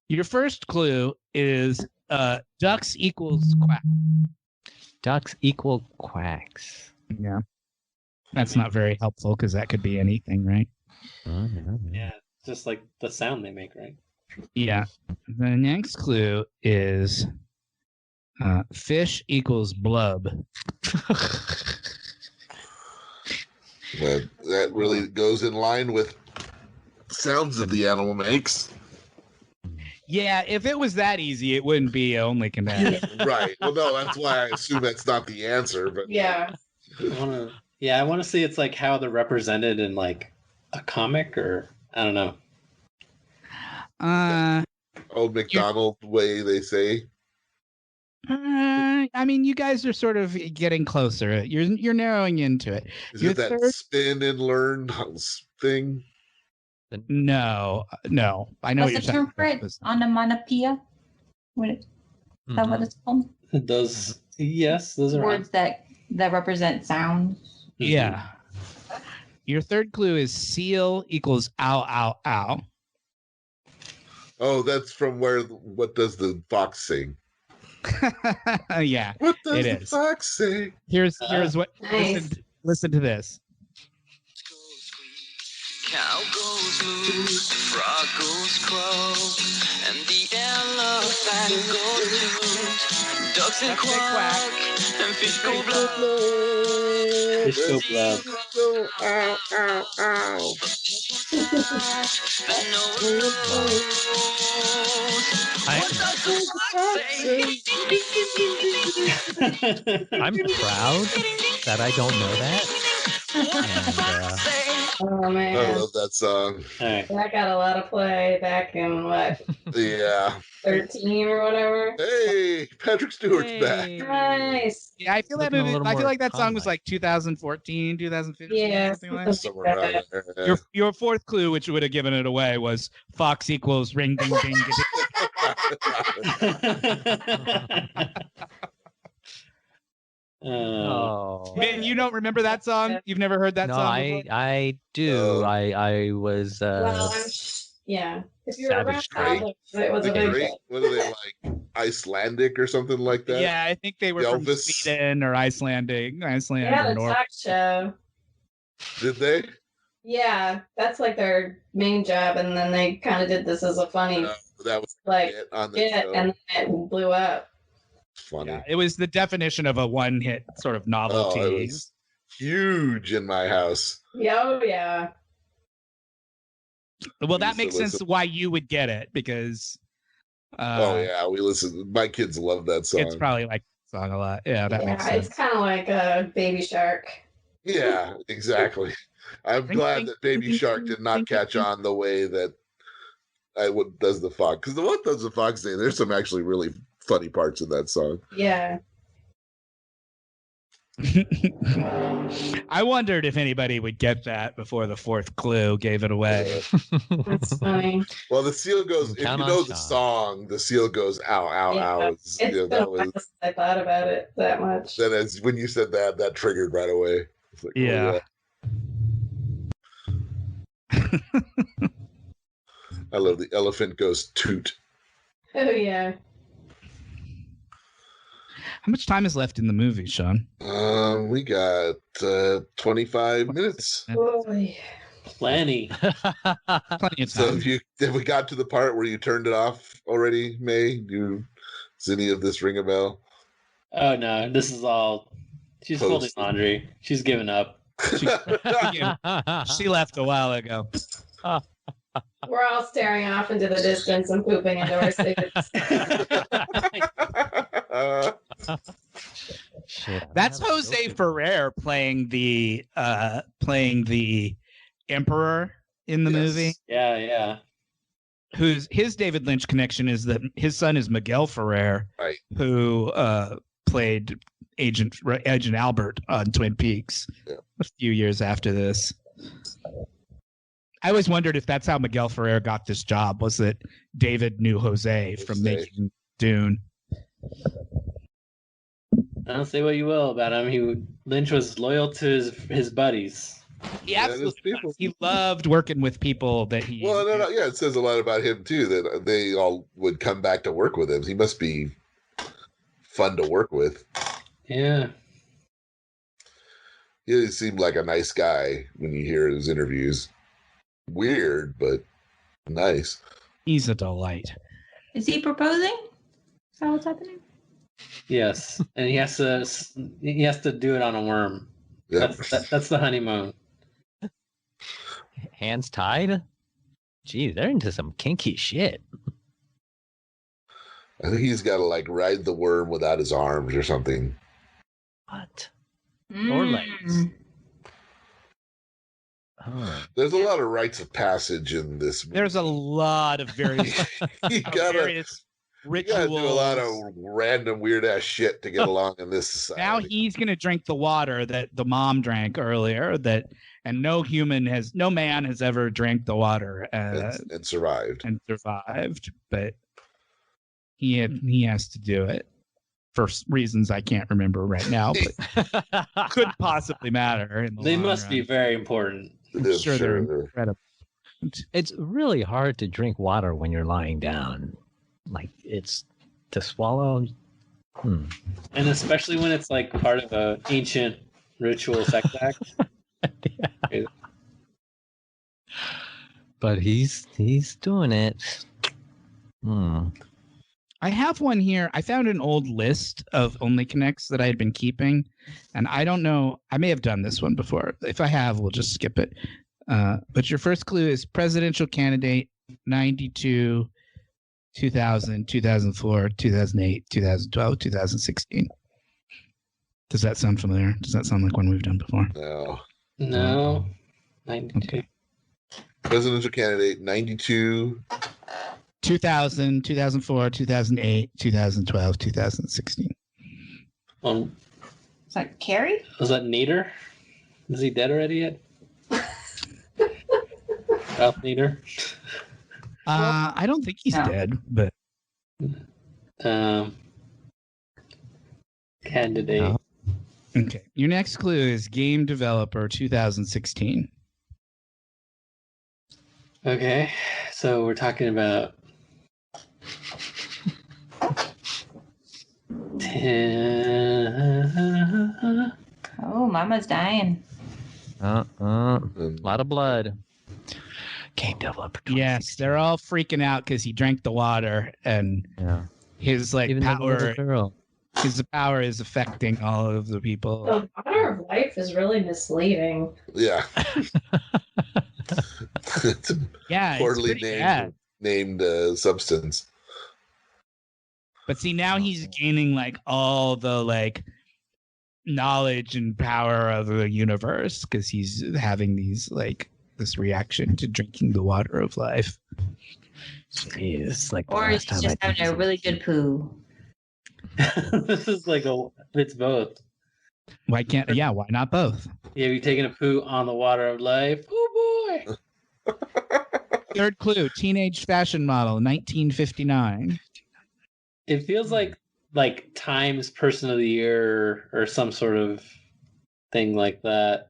Your first clue is ducks equals quack. Ducks equal quacks. Yeah. That's not very helpful because that could be anything, right? Yeah, just like the sound they make, right? Yeah. The next clue is fish equals blub. That really goes in line with sounds that the animal makes. Yeah, if it was that easy, it wouldn't be only command. Right. Well, no, that's why I assume that's not the answer. But Yeah. I want to see it's like how they're represented in like a comic, or I don't know. Old McDonald way, they say. I mean, you guys are sort of getting closer. You're narrowing into it. Is it that spin and learn thing? No. I know what you're What's the term for it? Onomatopoeia? Is that what it's called? Those are words that represent sounds. Yeah. Your third clue is seal equals ow, ow, ow. Oh, that's from what does the fox sing? Yeah, what does the fox say? Here's what. Nice. Listen to this. Cow goes moose, frog goes crow, and the elephant goes toot. Ducks and quack, and fish go blub. Fish go blub. Go ow, ow, ow. I'm proud that I don't know that. Oh man, I love that song. Right. That got a lot of play back in what? Yeah. 13 or whatever. Hey, Patrick Stewart's back. Nice. Yeah, I feel that movie. I feel like that song was like 2014, 2015. Yeah, something like that. Somewhere around there. Your fourth clue, which would have given it away, was fox equals ring ding ding. Man, you don't remember that song? You've never heard that song before? I do. I was yeah. If you're Savage around, it was a big hit. What are they like? Icelandic or something like that? Yeah, I think they were from Sweden or Iceland Yeah, or the Norway. talk show. Did they? Yeah, that's like their main job, and then they kind of did this as a funny, that was like, on the hit, show. and then it blew up. Funny. Yeah, it was the definition of a one-hit sort of novelty. Oh, it was huge in my house. Oh, yeah. Well, that makes sense why you would get it, because oh yeah, we listen. My kids love that song. It's probably like the song a lot. Yeah, that makes sense. It's kind of like a Baby Shark. Yeah, exactly. I'm glad that Baby Shark did not catch on the way that does the fox. Because the what does the fox say? There's some actually really funny parts in that song. Yeah. I wondered if anybody would get that before the fourth clue gave it away. That's funny. Well, the seal goes, if you know the song, the seal goes, ow, ow, ow. It's I thought about it that much. Then as when you said that triggered right away. It's like, yeah. I love the elephant goes toot. Oh, yeah. How much time is left in the movie, Shawn? We got 25 minutes. Boy. Plenty. Plenty of time. So if we got to the part where you turned it off already, May, you Does any of this ring a bell? Oh no, this is all. She's folding laundry. She's given up. She left a while ago. We're all staring off into the distance and pooping into our suits. Shit, That's Jose Ferrer playing the emperor in the movie. Yeah. His David Lynch connection is that his son is Miguel Ferrer, right, who played Agent Albert on Twin Peaks a few years after this. I always wondered if that's how Miguel Ferrer got this job. Was that David knew Jose from making Dune? I don't say what you will about him. Lynch was loyal to his buddies. He absolutely was. He loved working with people that he. Well, no, yeah, it says a lot about him too that they all would come back to work with him. He must be fun to work with. Yeah. He seemed like a nice guy when you hear his interviews. Weird, but nice. He's a delight. Is he proposing? Is that what's happening? Yes, and he has to do it on a worm. Yep. That's the honeymoon. Hands tied? Gee, they're into some kinky shit. I think he's got to like ride the worm without his arms or something. What? Or legs. Oh. There's a lot of rites of passage in this movie. There's a lot of various, various rituals. You gotta do a lot of random weird ass shit to get along in this society. Now he's gonna drink the water that the mom drank earlier. And no man has ever drank the water and survived. But he has to do it for reasons I can't remember right now, but could possibly matter. They must be very important. I'm sure they're incredible. It's really hard to drink water when you're lying down. Like, it's to swallow. And especially when it's like part of an ancient ritual sex act. Yeah. But he's doing it. I have one here. I found an old list of only connects that I had been keeping, and I don't know. I may have done this one before. If I have, we'll just skip it. But your first clue is presidential candidate 92, 2000, 2004, 2008, 2012, 2016. Does that sound familiar? Does that sound like one we've done before? No. 92. Okay. Presidential candidate 92. 2000, 2004, 2008, 2012, 2016. Is that Carrie? Was that Nader? Is he dead already yet? Ralph Nader? I don't think he's dead, but candidate. No. Okay. Your next clue is game developer 2016. Okay. So we're talking about Oh, Mama's dying. A lot of blood. Game developer. Yes, they're all freaking out because he drank the water and his like power. His power is affecting all of the people. The water of life is really misleading. Yeah. It's a poorly named substance. But see, now he's gaining like all the like knowledge and power of the universe because he's having these like this reaction to drinking the water of life. Jeez, like or he's just having a really good poo. This is like it's both. Why not both? Yeah, you taking a poo on the water of life. Oh boy. Third clue, teenage fashion model, 1959. It feels like Times Person of the Year or some sort of thing like that.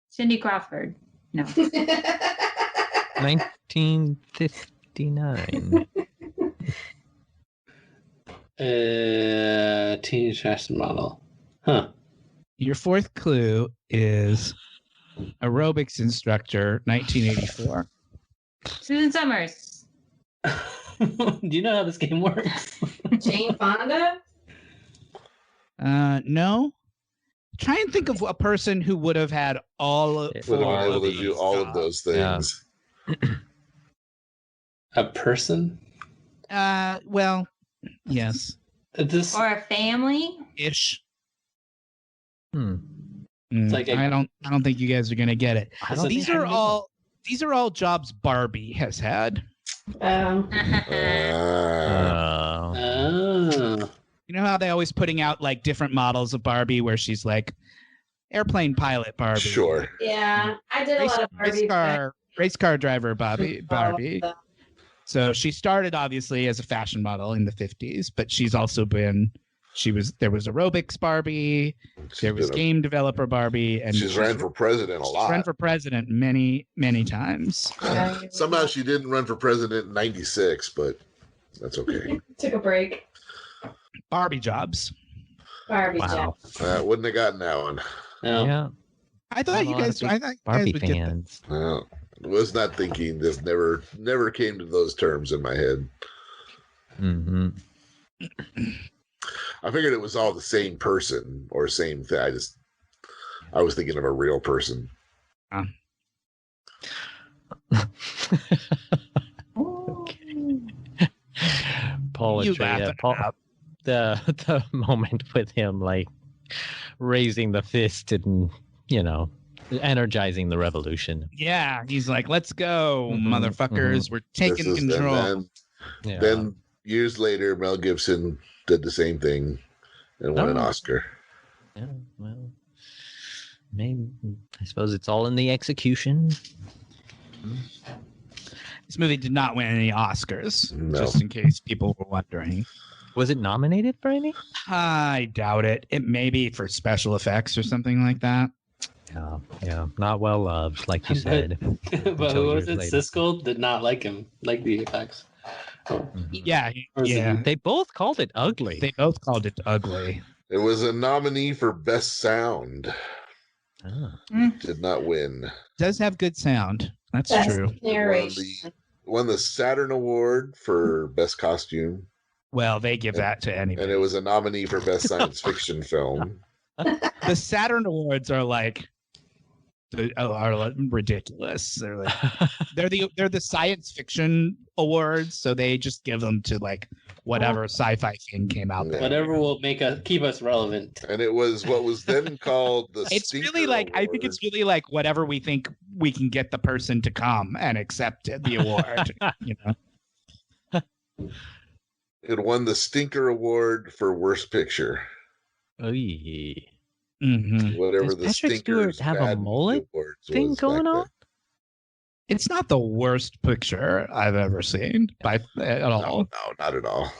Cindy Crawford. No. 1959. Teenage fashion model. Huh. Your fourth clue is aerobics instructor, 1984. Susan Summers. Do you know how this game works? Jane Fonda? No. Try and think of a person who would have had all would have been able to do all of those things. Yeah. A person? Well, yes. Or a family? Ish. It's like I don't think you guys are gonna get it. These are all jobs Barbie has had. Oh. You know how they always putting out like different models of Barbie where she's like airplane pilot Barbie. Sure. Yeah, I did a lot of Barbie. Race car driver Barbie. So she started obviously as a fashion model in the 50s, but she's also been there was aerobics Barbie, there was game developer Barbie, and she's ran for president a lot. Ran for president many, many times. Somehow she didn't run for president in 96, but that's okay. Took a break. Barbie jobs. Barbie jobs. Wouldn't have gotten that one. No. Yeah. I thought you guys Barbie would fans. No. Was not thinking this. Never came to those terms in my head. Mm-hmm. I figured it was all the same person or same thing. I was thinking of a real person. Poetry. The moment with him like raising the fist and energizing the revolution. Yeah, he's like, "Let's go, motherfuckers! We're taking control." Then years later, Mel Gibson did the same thing and won an Oscar. Yeah, well, maybe I suppose it's all in the execution. This movie did not win any Oscars, No. just in case people were wondering. Was it nominated for any? I doubt it. It may be for special effects or something like that. Yeah, not well loved, like you said. But who was it? Siskel did not like him, like the effects. Yeah. They both called it ugly. It was a nominee for Best Sound. Did not win. Does have good sound. That's true. Won the Saturn Award for Best Costume. Well, they give that to anybody. And it was a nominee for Best Science Fiction Film. The Saturn Awards are like ridiculous. They're like they're the science fiction awards, so they just give them to like whatever sci-fi thing came out there. Whatever will keep us relevant. And it was what was then called the It's really like Award. I think it's really like whatever we think we can get the person to come and accept the award. It won the Stinker Award for Worst Picture. Whatever Does the Patrick Stinkers Stewart have a mullet thing going on? It's not the worst picture I've ever seen at all. No, not at all.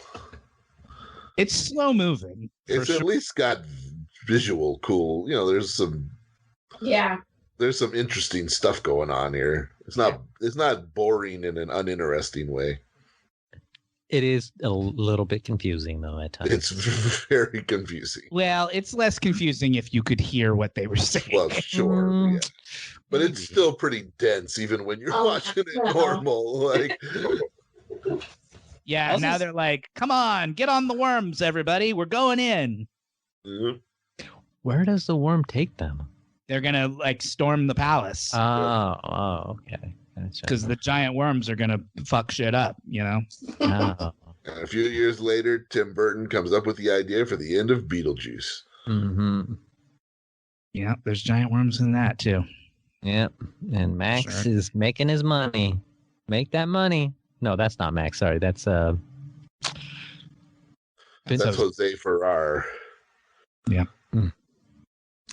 It's slow moving. It's at least got visual cool. There's some interesting stuff going on here. It's not boring in an uninteresting way. It is a little bit confusing, though, at times. It's very confusing. Well, it's less confusing if you could hear what they were saying. Well, sure. Yeah. But it's still pretty dense, even when you're watching it normal. Yeah, now they're like, come on, get on the worms, everybody. We're going in. Mm-hmm. Where does the worm take them? They're going to, storm the palace. Oh, okay. Because the giant worms are going to fuck shit up, And a few years later, Tim Burton comes up with the idea for the end of Beetlejuice. Mm-hmm. Yeah, there's giant worms in that, too. Yep. And Max is making his money. Make that money. No, that's not Max. Sorry. That's Jose Ferrar. Yeah. Mm.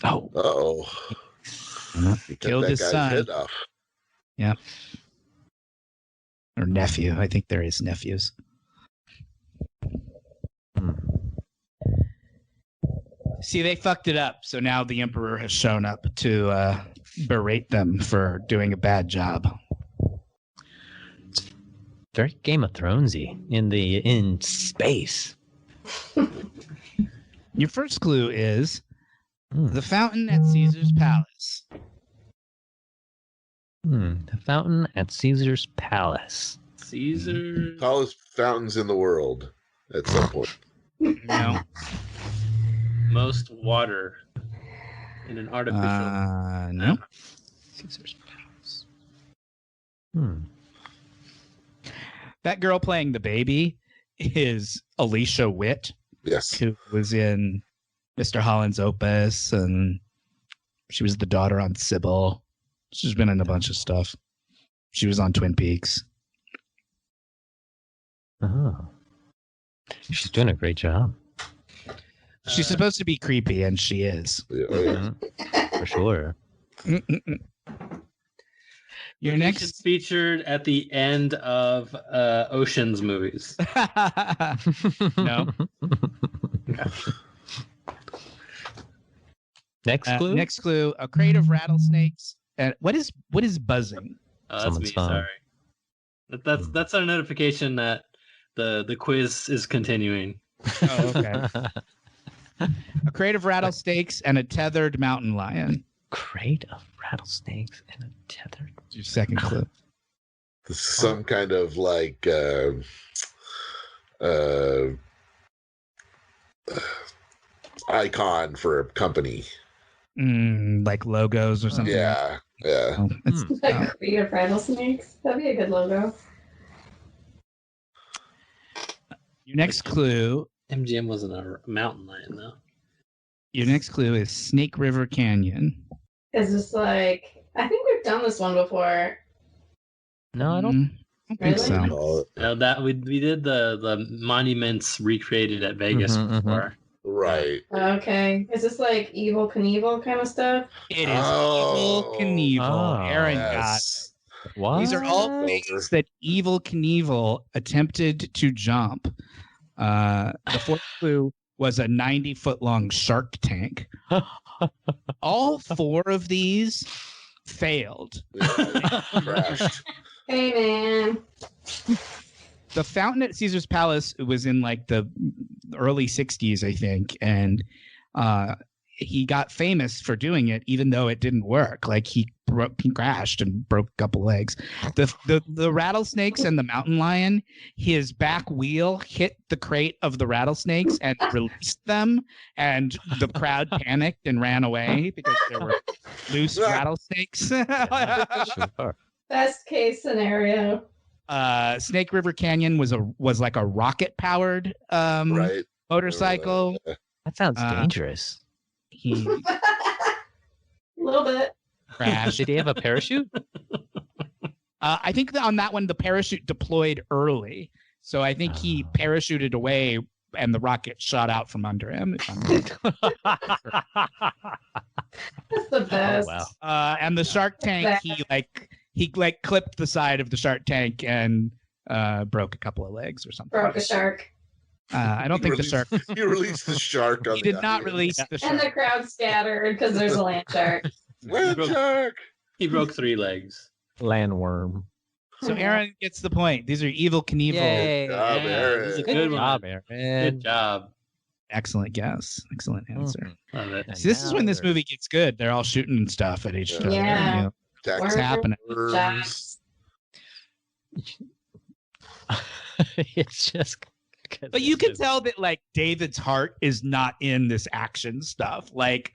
Oh. Uh-oh. He killed his son. Head off. Yeah. Or nephew. I think they're his nephews. See, they fucked it up. So now the Emperor has shown up to berate them for doing a bad job. It's very Game of Thronesy in space. Your first clue is the fountain at Caesar's palace. The fountain at Caesar's palace. Caesar. Tallest fountains in the world at some point. No. Most water in an artificial. No. Caesar's Palace. That girl playing the baby is Alicia Witt. Yes. Who was in Mr. Holland's Opus, and she was the daughter on Sybil. She's been in a bunch of stuff. She was on Twin Peaks. Oh. She's doing a great job. She's supposed to be creepy, and she is. Yeah. For sure. Your next featured at the end of Ocean's movies. No. Next clue. Next clue: a crate of rattlesnakes. And what is buzzing? Oh, that's Someone's me. phone. Sorry. That's our notification that the quiz is continuing. Oh, okay. A crate of rattlesnakes and a tethered mountain lion. Crate of rattlesnakes and a tethered. Your second clue. Some kind of like icon for a company. Like logos or something. Yeah. Oh, Like crate of rattlesnakes. That'd be a good logo. Your next clue. MGM wasn't a mountain lion though. Your next clue is Snake River Canyon. Is this like? I think we've done this one before. No, I don't. think Really? so. That we did the monuments recreated at Vegas before. Right. Okay. Is this like Evil Knievel kind of stuff? It is Evil Knievel. Oh, Aaron Yes. What? got. These are all things that Evil Knievel attempted to jump. The fourth clue was a 90-foot long shark tank. All four of these failed. Yeah, crashed. Hey man. The fountain at Caesar's Palace was in like the early 60s, I think. And he got famous for doing it, even though it didn't work. Like he crashed and broke a couple legs. The rattlesnakes and the mountain lion, his back wheel hit the crate of the rattlesnakes and released them. And the crowd panicked and ran away because there were loose rattlesnakes. Best case scenario. Snake River Canyon was like a rocket powered Right. motorcycle. That sounds dangerous. He A little bit. crashed. Did he have a parachute? I think that on that one the parachute deployed early, so I think he parachuted away and the rocket shot out from under him. If I'm That's the best. Oh, wow. and the shark tank, he clipped the side of the shark tank and broke a couple of legs or something. Broke a shark. I don't think the shark. He released the shark on He the did not audience. release the And shark. the crowd scattered because there's a land shark. Land shark. He broke 3 legs. Landworm. So Aaron gets the point. These are Evil Knievel. Yay. Good job, Erin. This is a Good good job, one. Aaron. Good job. Excellent guess. Excellent answer. Love it. See, this is when this movie gets good. They're all shooting and stuff at each other. Yeah. You know, Tax it's happening. worms. It's just. But you can tell that like David's heart is not in this action stuff. Like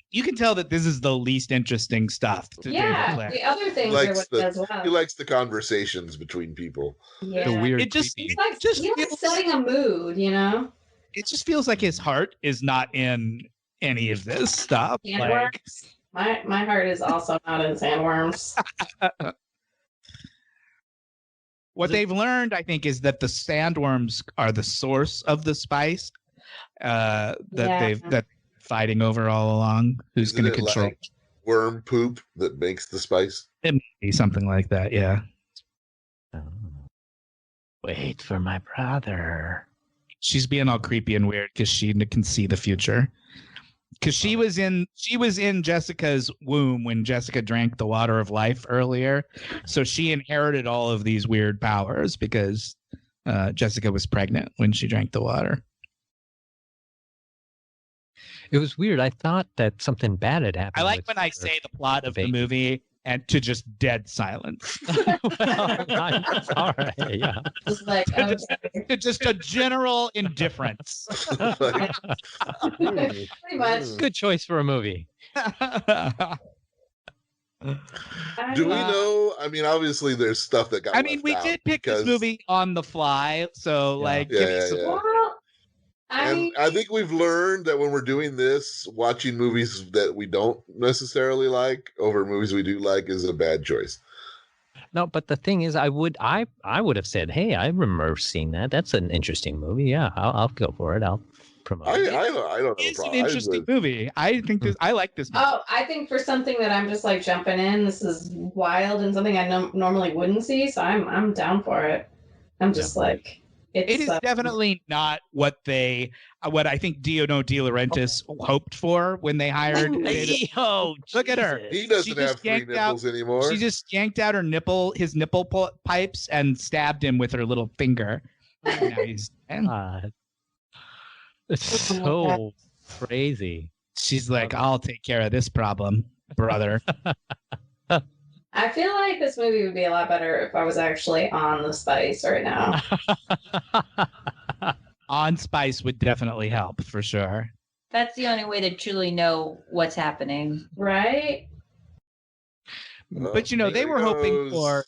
you can tell that this is the least interesting stuff to Yeah, David Blaine. the other things Likes are what the- does well. He likes the conversations between people. Yeah. The weird. It just creepy- He's like, just he likes feels- setting a mood, you know? it just feels like his heart is not in any of this stuff. Like, Sandworms. My heart is also not in sandworms. what they've learned, I think, is that the sandworms are the source of the spice that fighting over all along. Who's Isn't going to it control? like worm poop that makes the spice? It may be something like that. Yeah. Oh. Wait for my brother. She's being all creepy and weird because she can see the future. Because she was in Jessica's womb when Jessica drank the water of life earlier, so she inherited all of these weird powers because Jessica was pregnant when she drank the water. It was weird. I thought that something bad had happened. I like with when I her. say the plot of the baby. movie and to just dead silence. All right, yeah. Just like just a general indifference. pretty much. Good choice for a movie. Do we know? I mean, obviously, there's stuff that got. I mean, we did pick this movie on the fly, so give me some. Well, I think we've learned that when we're doing this, watching movies that we don't necessarily like over movies we do like is a bad choice. No, but the thing is, I would have said, "Hey, I remember seeing that. That's an interesting movie. Yeah, I'll go for it. I'll promote it." I don't know. It's an interesting movie. I think this. I like this movie. Oh, I think for something that I'm just like jumping in, this is wild and something I normally wouldn't see. So I'm down for it. I'm just like. It is definitely not what I think Dino De Laurentiis hoped for when they hired. Look at her. He doesn't have 3 nipples anymore. She just yanked out his nipple pipes and stabbed him with her little finger. Now he's it's so crazy. She's like, I'll take care of this problem, brother. I feel like this movie would be a lot better if I was actually on the spice right now. On spice would definitely help for sure. That's the only way to truly know what's happening, right? But they were hoping for.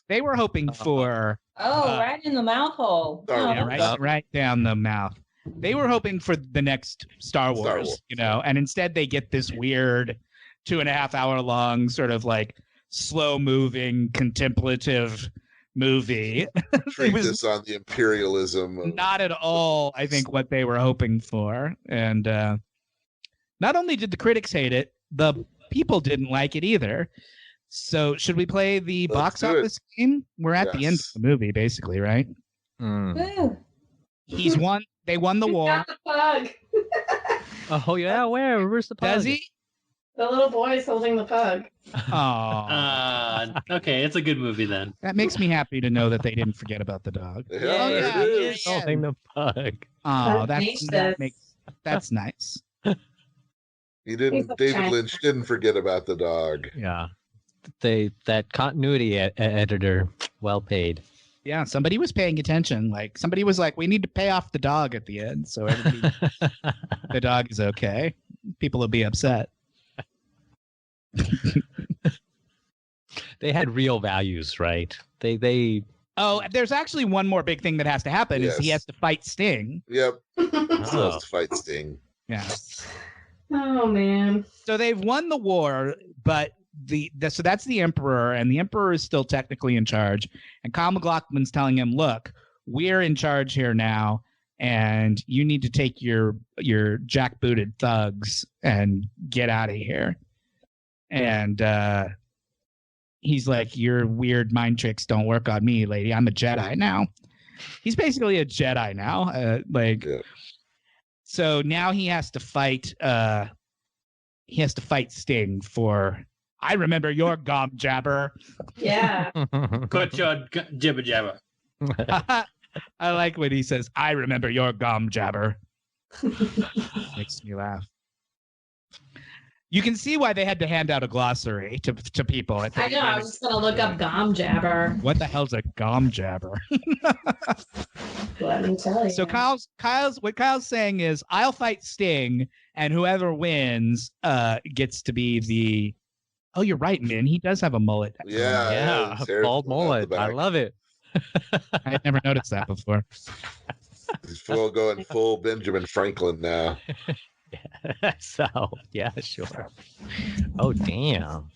Right in the mouth hole. Right down the mouth. They were hoping for the next Star Wars, and instead they get this weird 2.5 hour long sort of like slow moving contemplative movie. Treatise on the imperialism. Not at all, I think, what they were hoping for. And not only did the critics hate it, the people didn't like it either. So should we play the box office game? We're at the end of the movie, basically, right? He's won. They won the war. Got the pug. Oh yeah, where's the pug? Does he? The little boy's holding the pug. Oh. Okay, it's a good movie then. That makes me happy to know that they didn't forget about the dog. Holding the pug. Oh, that's nice. David Lynch didn't forget about the dog. Yeah. That continuity editor, well paid. Yeah, somebody was paying attention. Like somebody was like, we need to pay off the dog at the end, so everybody the dog is okay. People will be upset. They had real values, right? They there's actually one more big thing that has to happen is he has to fight Sting. Yep. Still has to fight Sting. Yeah. Oh man. So they've won the war, but so that's the Emperor, and the Emperor is still technically in charge. And Kyle MacLachlan's telling him, look, we're in charge here now, and you need to take your jackbooted thugs and get out of here. And he's like, your weird mind tricks don't work on me, lady. I'm a Jedi now. He's basically a Jedi now. So now he has to fight Sting for, I remember your gom jabber. Yeah. Cut your jibber jabber. I like when he says, I remember your gom jabber. Makes me laugh. You can see why they had to hand out a glossary to people. I know. I was just going to look up gom jabber. What the hell's a gom jabber? Let me tell you. So what Kyle's saying is, I'll fight Sting, and whoever wins gets to be the. Oh, you're right, Minh. He does have a mullet. Yeah, bald mullet. I love it. I had never noticed that before. He's going full Benjamin Franklin now. So yeah, sure. Oh damn.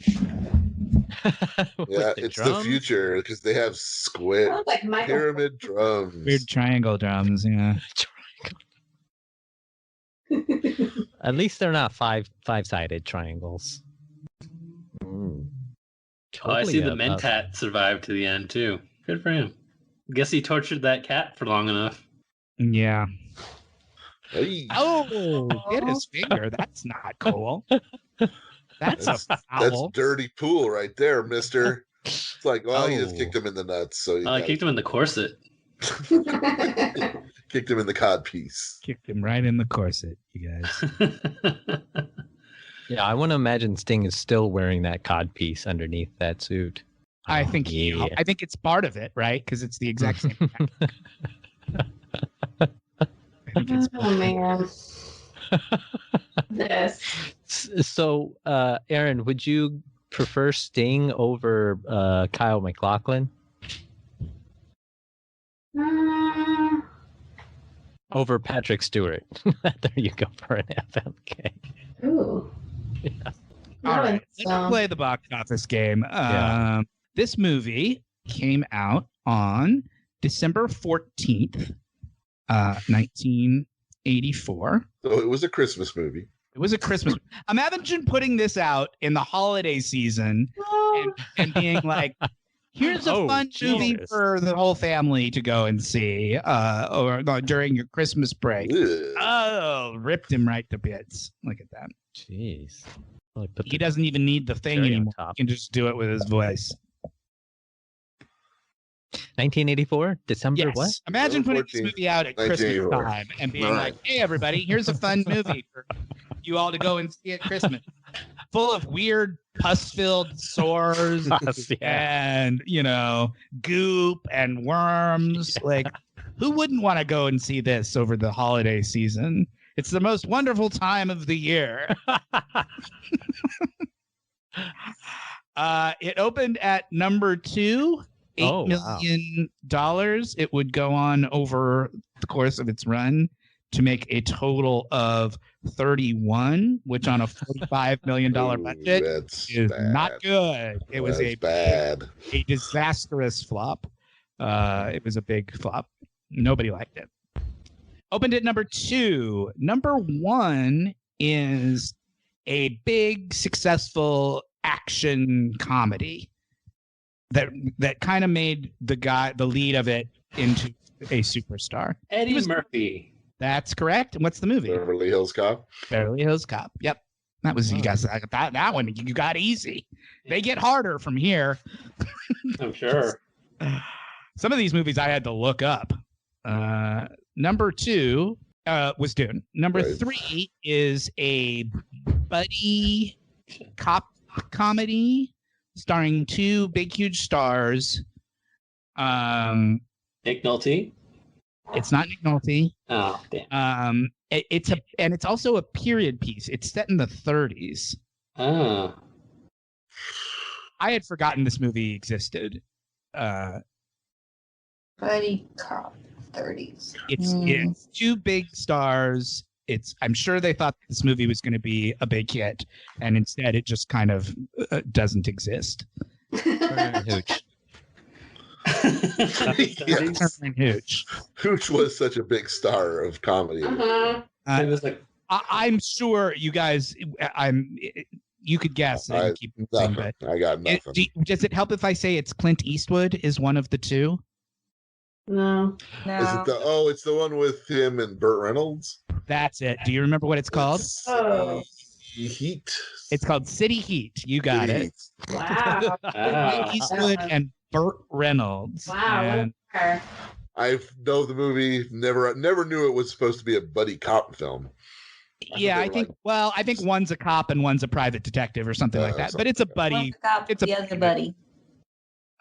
Yeah, it's drums? The future because they have squid pyramid drums. Weird triangle drums, yeah. At least they're not five-sided triangles. I see the Mentat survived to the end too. Good for him. Guess he tortured that cat for long enough. Yeah. Hey. Oh, get his finger. That's not cool. That's a foul. That's dirty pool right there, mister. It's like, well, you just kicked him in the nuts. So I kicked him in the corset. Kicked him in the codpiece. Kicked him right in the corset, you guys. Yeah, I want to imagine Sting is still wearing that cod piece underneath that suit. I think it's part of it, right? Because it's the exact same. Oh man. This. So, Erin, would you prefer Sting over Kyle MacLachlan? Over Patrick Stewart. There you go for an FMK. Ooh. Yeah. All right, let's play the box office game. This movie came out on December 14th, 1984. So it was a Christmas movie. It was a Christmas. Imagine putting this out in the holiday season and being like, here's a fun movie for the whole family to go and see or during your Christmas break. Ugh. Oh, ripped him right to bits. Look at that. Jeez. He doesn't even need the thing anymore. He can just do it with his voice. 1984? December yes. what? Imagine putting this movie out at Christmas time and being like, hey, everybody, here's a fun movie for you all to go and see at Christmas. Full of weird pus-filled sores and, goop and worms. Yeah. Like, who wouldn't want to go and see this over the holiday season? It's the most wonderful time of the year. It opened at number 2. $8 million. It would go on over the course of its run to make a total of 31, which on a $45 million budget is bad. Not good. It was a disastrous flop. It was a big flop. Nobody liked it. Opened at number 2. Number 1 is a big, successful action comedy that kind of made the lead of it into a superstar. Eddie Murphy. That's correct. And what's the movie? Beverly Hills Cop. Beverly Hills Cop. Yep. That was you guys. That one you got easy. They get harder from here. I'm sure. Some of these movies I had to look up. Number 2 was Dune. Number 3 is a buddy cop comedy starring 2 big, huge stars. Nick Nolte? It's not Nick Nolte. Oh, damn. It's also a period piece. It's set in the 30s. Oh. I had forgotten this movie existed. Buddy cop 30s. It's 2 big stars. I'm sure they thought this movie was going to be a big hit, and instead it just kind of doesn't exist. Hooch. Hooch was such a big star of comedy. It was like I'm sure you guys. You could guess. I got nothing. Does it help if I say it's Clint Eastwood is one of the 2? No. Is it it's the one with him and Burt Reynolds? That's it. Do you remember what it's called? Heat. It's called City Heat. You got it. Wow. Clint Eastwood and Burt Reynolds. Wow. I know the movie. Never knew it was supposed to be a buddy cop film. I think one's a cop and one's a private detective or something like that. But it's a buddy. It's the other buddy.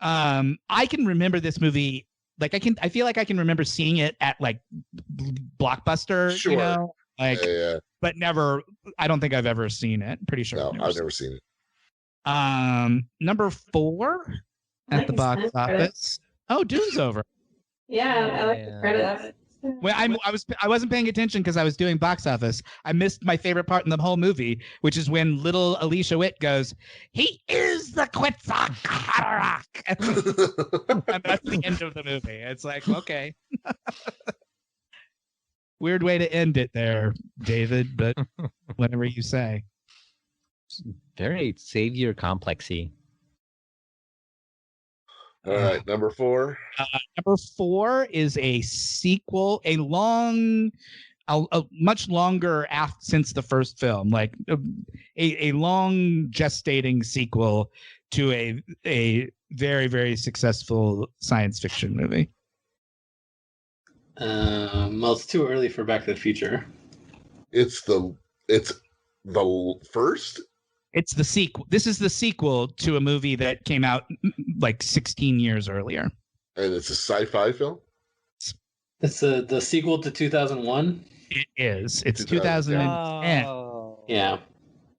I can remember this movie. Like I feel like I can remember seeing it at like Blockbuster, sure. But never. I don't think I've ever seen it. Pretty sure. No, I've never seen it. Number 4 at the box office. Oh, Dune's over. Yeah, I like the credits. Well, I wasn't paying attention because I was doing box office. I missed my favorite part in the whole movie, which is when little Alicia Witt goes, "He is the Quetzalcoatl," and that's the end of the movie. It's like, okay, weird way to end it there, David, but whatever you say. Very savior complexy. All right, number 4. Number 4 is a sequel, a much longer since the first film, like a long gestating sequel to a very, very successful science fiction movie. Well, it's too early for Back to the Future. It's The first? It's the sequel. This is the sequel to a movie that came out like 16 years earlier. And it's a sci-fi film? It's the sequel to 2001? It is. It's 2010. Oh. Yeah.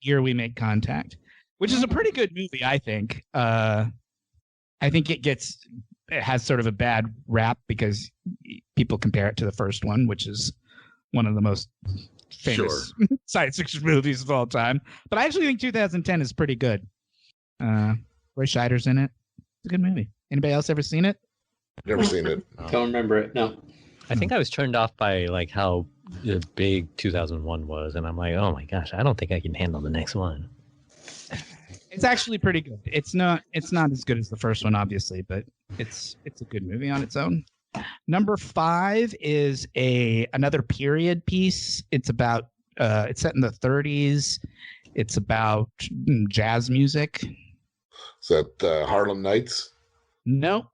Year We Make Contact, which is a pretty good movie, I think. I think it has sort of a bad rap because people compare it to the first one, which is one of the most famous science fiction movies of all time. But I actually think 2010 is pretty good. Roy Scheider's in it. It's a good movie. Anybody else ever seen it? Never seen it. Don't remember it. No. I think I was turned off by like how big 2001 was, and I'm like, oh my gosh, I don't think I can handle the next one. It's actually pretty good. It's not as good as the first one, obviously, but it's a good movie on its own. Number 5 is another period piece. It's about it's set in the 30s. It's about jazz music. Is that Harlem Nights? No.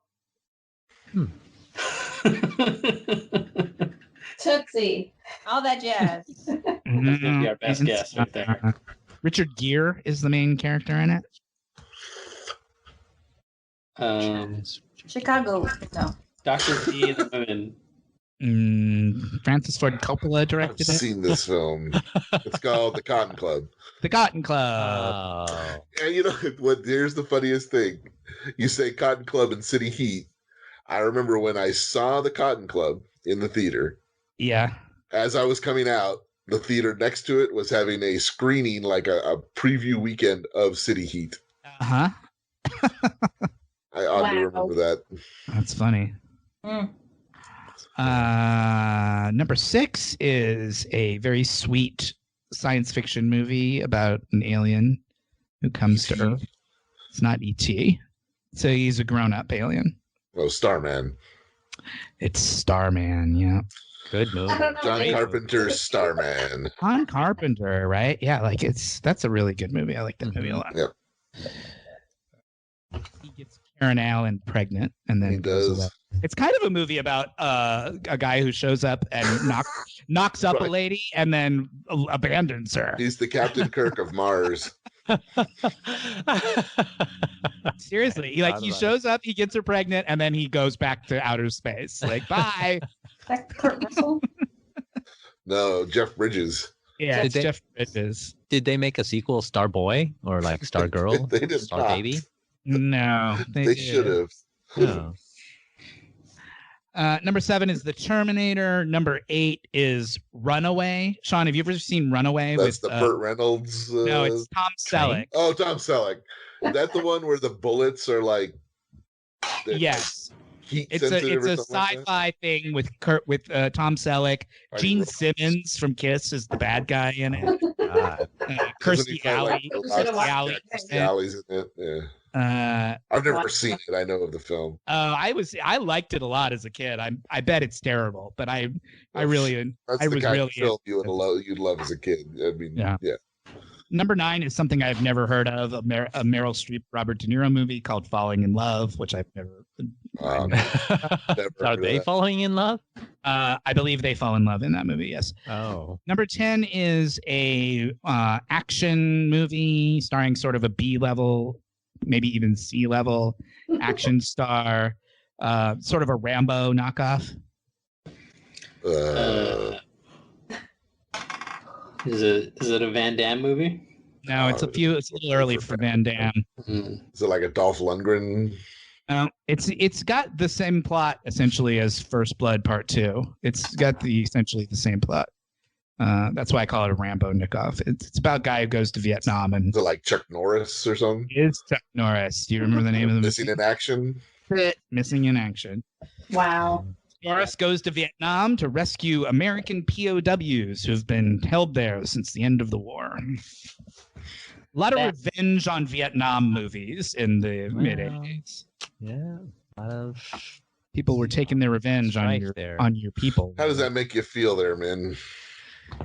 Tootsie. All that jazz. That's going to be our best guess right there. Richard Gere is the main character in it. Chicago. No. Dr. D and the Women. Francis Ford Coppola directed it. I've seen this film. It's called The Cotton Club. The Cotton Club. Oh. And you know what? Here's the funniest thing. You say Cotton Club and City Heat. I remember when I saw The Cotton Club in the theater. Yeah. As I was coming out, the theater next to it was having a screening, like a preview weekend of City Heat. Uh-huh. I oddly remember that. That's funny. Number 6 is a very sweet science fiction movie about an alien who comes to Earth. It's not E.T. So he's a grown-up alien. Oh, Starman. It's Starman, yeah. Good movie. John Carpenter's Starman. John Carpenter, right? Yeah, like that's a really good movie. I like that movie a lot. Yep. He gets Karen Allen pregnant, and then he does. It's kind of a movie about a guy who shows up and knocks up a lady and then abandons her. He's the Captain Kirk of Mars. Seriously, he shows up, he gets her pregnant, and then he goes back to outer space. Like, bye. That's Kurt Russell? No, Jeff Bridges. Yeah, it's Jeff Bridges. Did they make a sequel, Star Boy or like Star Girl? They did Star not. Baby? No, they should have. No. Number 7 is The Terminator. Number 8 is Runaway. Shawn, have you ever seen Runaway? That's the Burt Reynolds. No, it's Tom Selleck. Oh, Tom Selleck. Is that the one where the bullets are like? Yes. Heat It's a sci-fi like thing with Tom Selleck. Gene Simmons from Kiss is the bad guy in it. Kirstie Alley. Alley's in it. Yeah. I've never seen it. I know of the film. I liked it a lot as a kid. I bet it's terrible, but I really that's I the was kind really of film you'd love as a kid. I mean, yeah. Number 9 is something I've never heard of, a Meryl Streep, Robert De Niro movie called Falling in Love, which I've never. Are they falling in love? I believe they fall in love in that movie. Yes. Oh. Number 10 is a action movie starring sort of a B level, maybe even C level action star, sort of a Rambo knockoff. Is it a Van Damme movie? No, it's a little early for Van Damme. Is it like a Dolph Lundgren? No, it's got the same plot essentially as First Blood Part 2. It's got essentially the same plot. That's why I call it a Rambo knockoff. It's about a guy who goes to Vietnam and. Is it like Chuck Norris or something? It's Chuck Norris. Do you remember the name of the movie? Missing in Action. Missing in Action. Wow. Norris goes to Vietnam to rescue American POWs who have been held there since the end of the war. A lot of revenge on Vietnam movies in the mid-80s. Yeah, a lot of people were taking their revenge on your people. How does that make you feel there, man?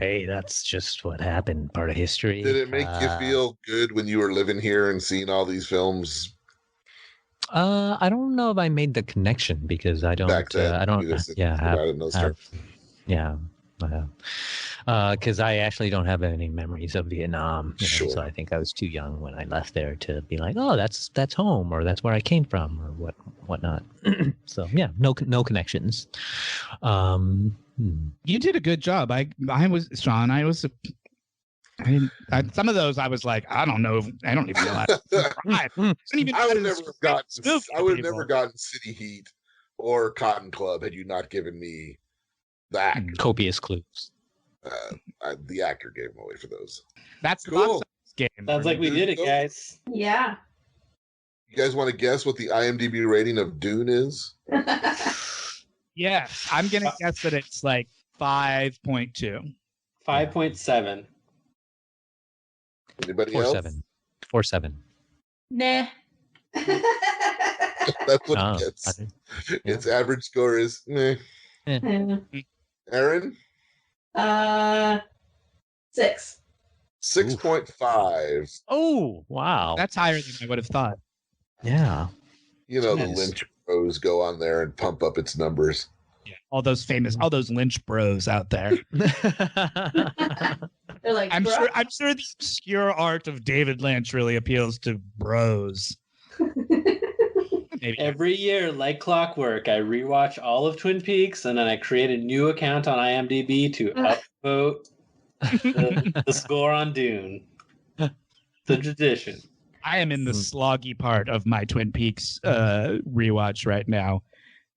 Hey, that's just what happened. Part of history. Did it make you feel good when you were living here and seeing all these films? I don't know if I made the connection because I don't. Back then, I don't. Yeah, Because I actually don't have any memories of Vietnam. Sure. So I think I was too young when I left there to be like, oh, that's home, or that's where I came from, or whatnot. So yeah, no connections. You did a good job. I was Shawn. Some of those I was like, I don't know. I don't even know how to describe. I would have never gotten City Heat or Cotton Club had you not given me that. Copious clues. The actor gave them away for those. That's cool. The box office game. Sounds like we did it, guys. Yeah. You guys want to guess what the IMDb rating of Dune is? Yes, I'm gonna guess that it's like 5.2. 5.7. Anybody else? 4.7. Nah. That's what it gets. Its average score is meh. Erin? 6. 6.5. Oh, wow. That's higher than I would have thought. Yeah. The Lynch Bros go on there and pump up its numbers. Yeah, all those Lynch Bros out there. They're like, I'm sure the obscure art of David Lynch really appeals to bros. Maybe. Every year, like clockwork, I rewatch all of Twin Peaks, and then I create a new account on IMDb to upvote the score on Dune. The tradition. I am in the sloggy part of my Twin Peaks rewatch right now,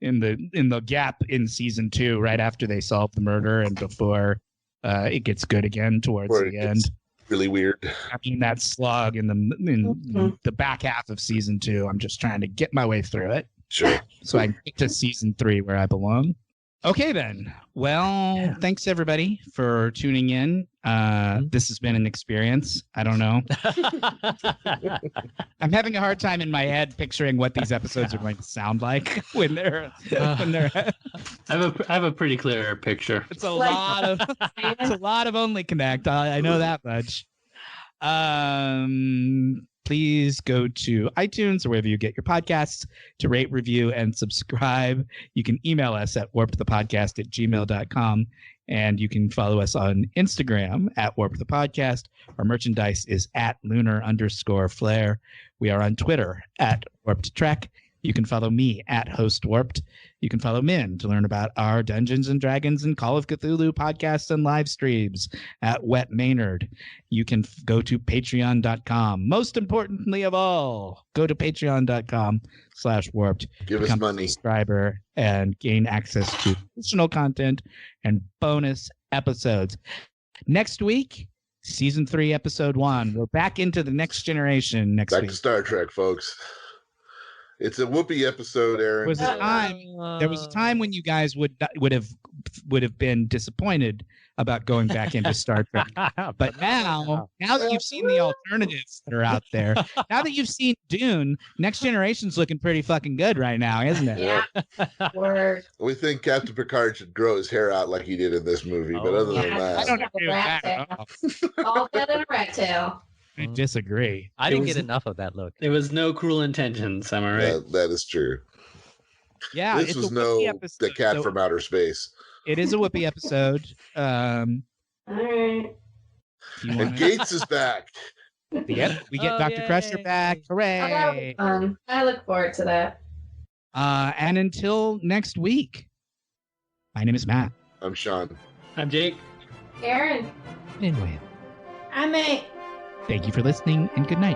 in the gap in season 2, right after they solve the murder and before it gets good again towards the end. Really weird. I mean, that slog in the back half of season 2. I'm just trying to get my way through it. Sure. So I can get to season 3 where I belong. Okay, then. Well, thanks everybody for tuning in. This has been an experience. I don't know. I'm having a hard time in my head picturing what these episodes are going to sound like when they're. I have a pretty clear picture. It's a lot of Only Connect. I know that much. Please go to iTunes or wherever you get your podcasts to rate, review, and subscribe. You can email us at warpedthepodcast@gmail.com, and you can follow us on Instagram at warpedthepodcast. Our merchandise is at lunar_flare. We are on Twitter at warpedtrek. You can follow me at hostwarped. You can follow Minh to learn about our Dungeons and Dragons and Call of Cthulhu podcasts and live streams at Wet Maynard. You can go to patreon.com. Most importantly of all, go to patreon.com/warped. Give us money. Subscriber and gain access to additional content and bonus episodes. Next week, season 3, episode 1. We're back into the next generation next week. Back to Star Trek, folks. It's a whoopee episode, Erin. There was a time when you guys would have been disappointed about going back into Star Trek. But now that you've seen the alternatives that are out there, now that you've seen Dune, Next Generation's looking pretty fucking good right now, isn't it? Yeah. Word. We think Captain Picard should grow his hair out like he did in this movie, but other than that, I don't agree with that at all. All that in a rat tail. I disagree. I didn't get enough of that look. There was no cruel intentions, am I right? that is true. Yeah, this was the cat from outer space. It is a whoopee episode. All right. And Gates is back. Yep, we get Dr. Crusher back. Hooray! I look forward to that. And until next week, my name is Matt. I'm Shawn. I'm Jake. Erin. Anyway. I'm May. Thank you for listening, and good night.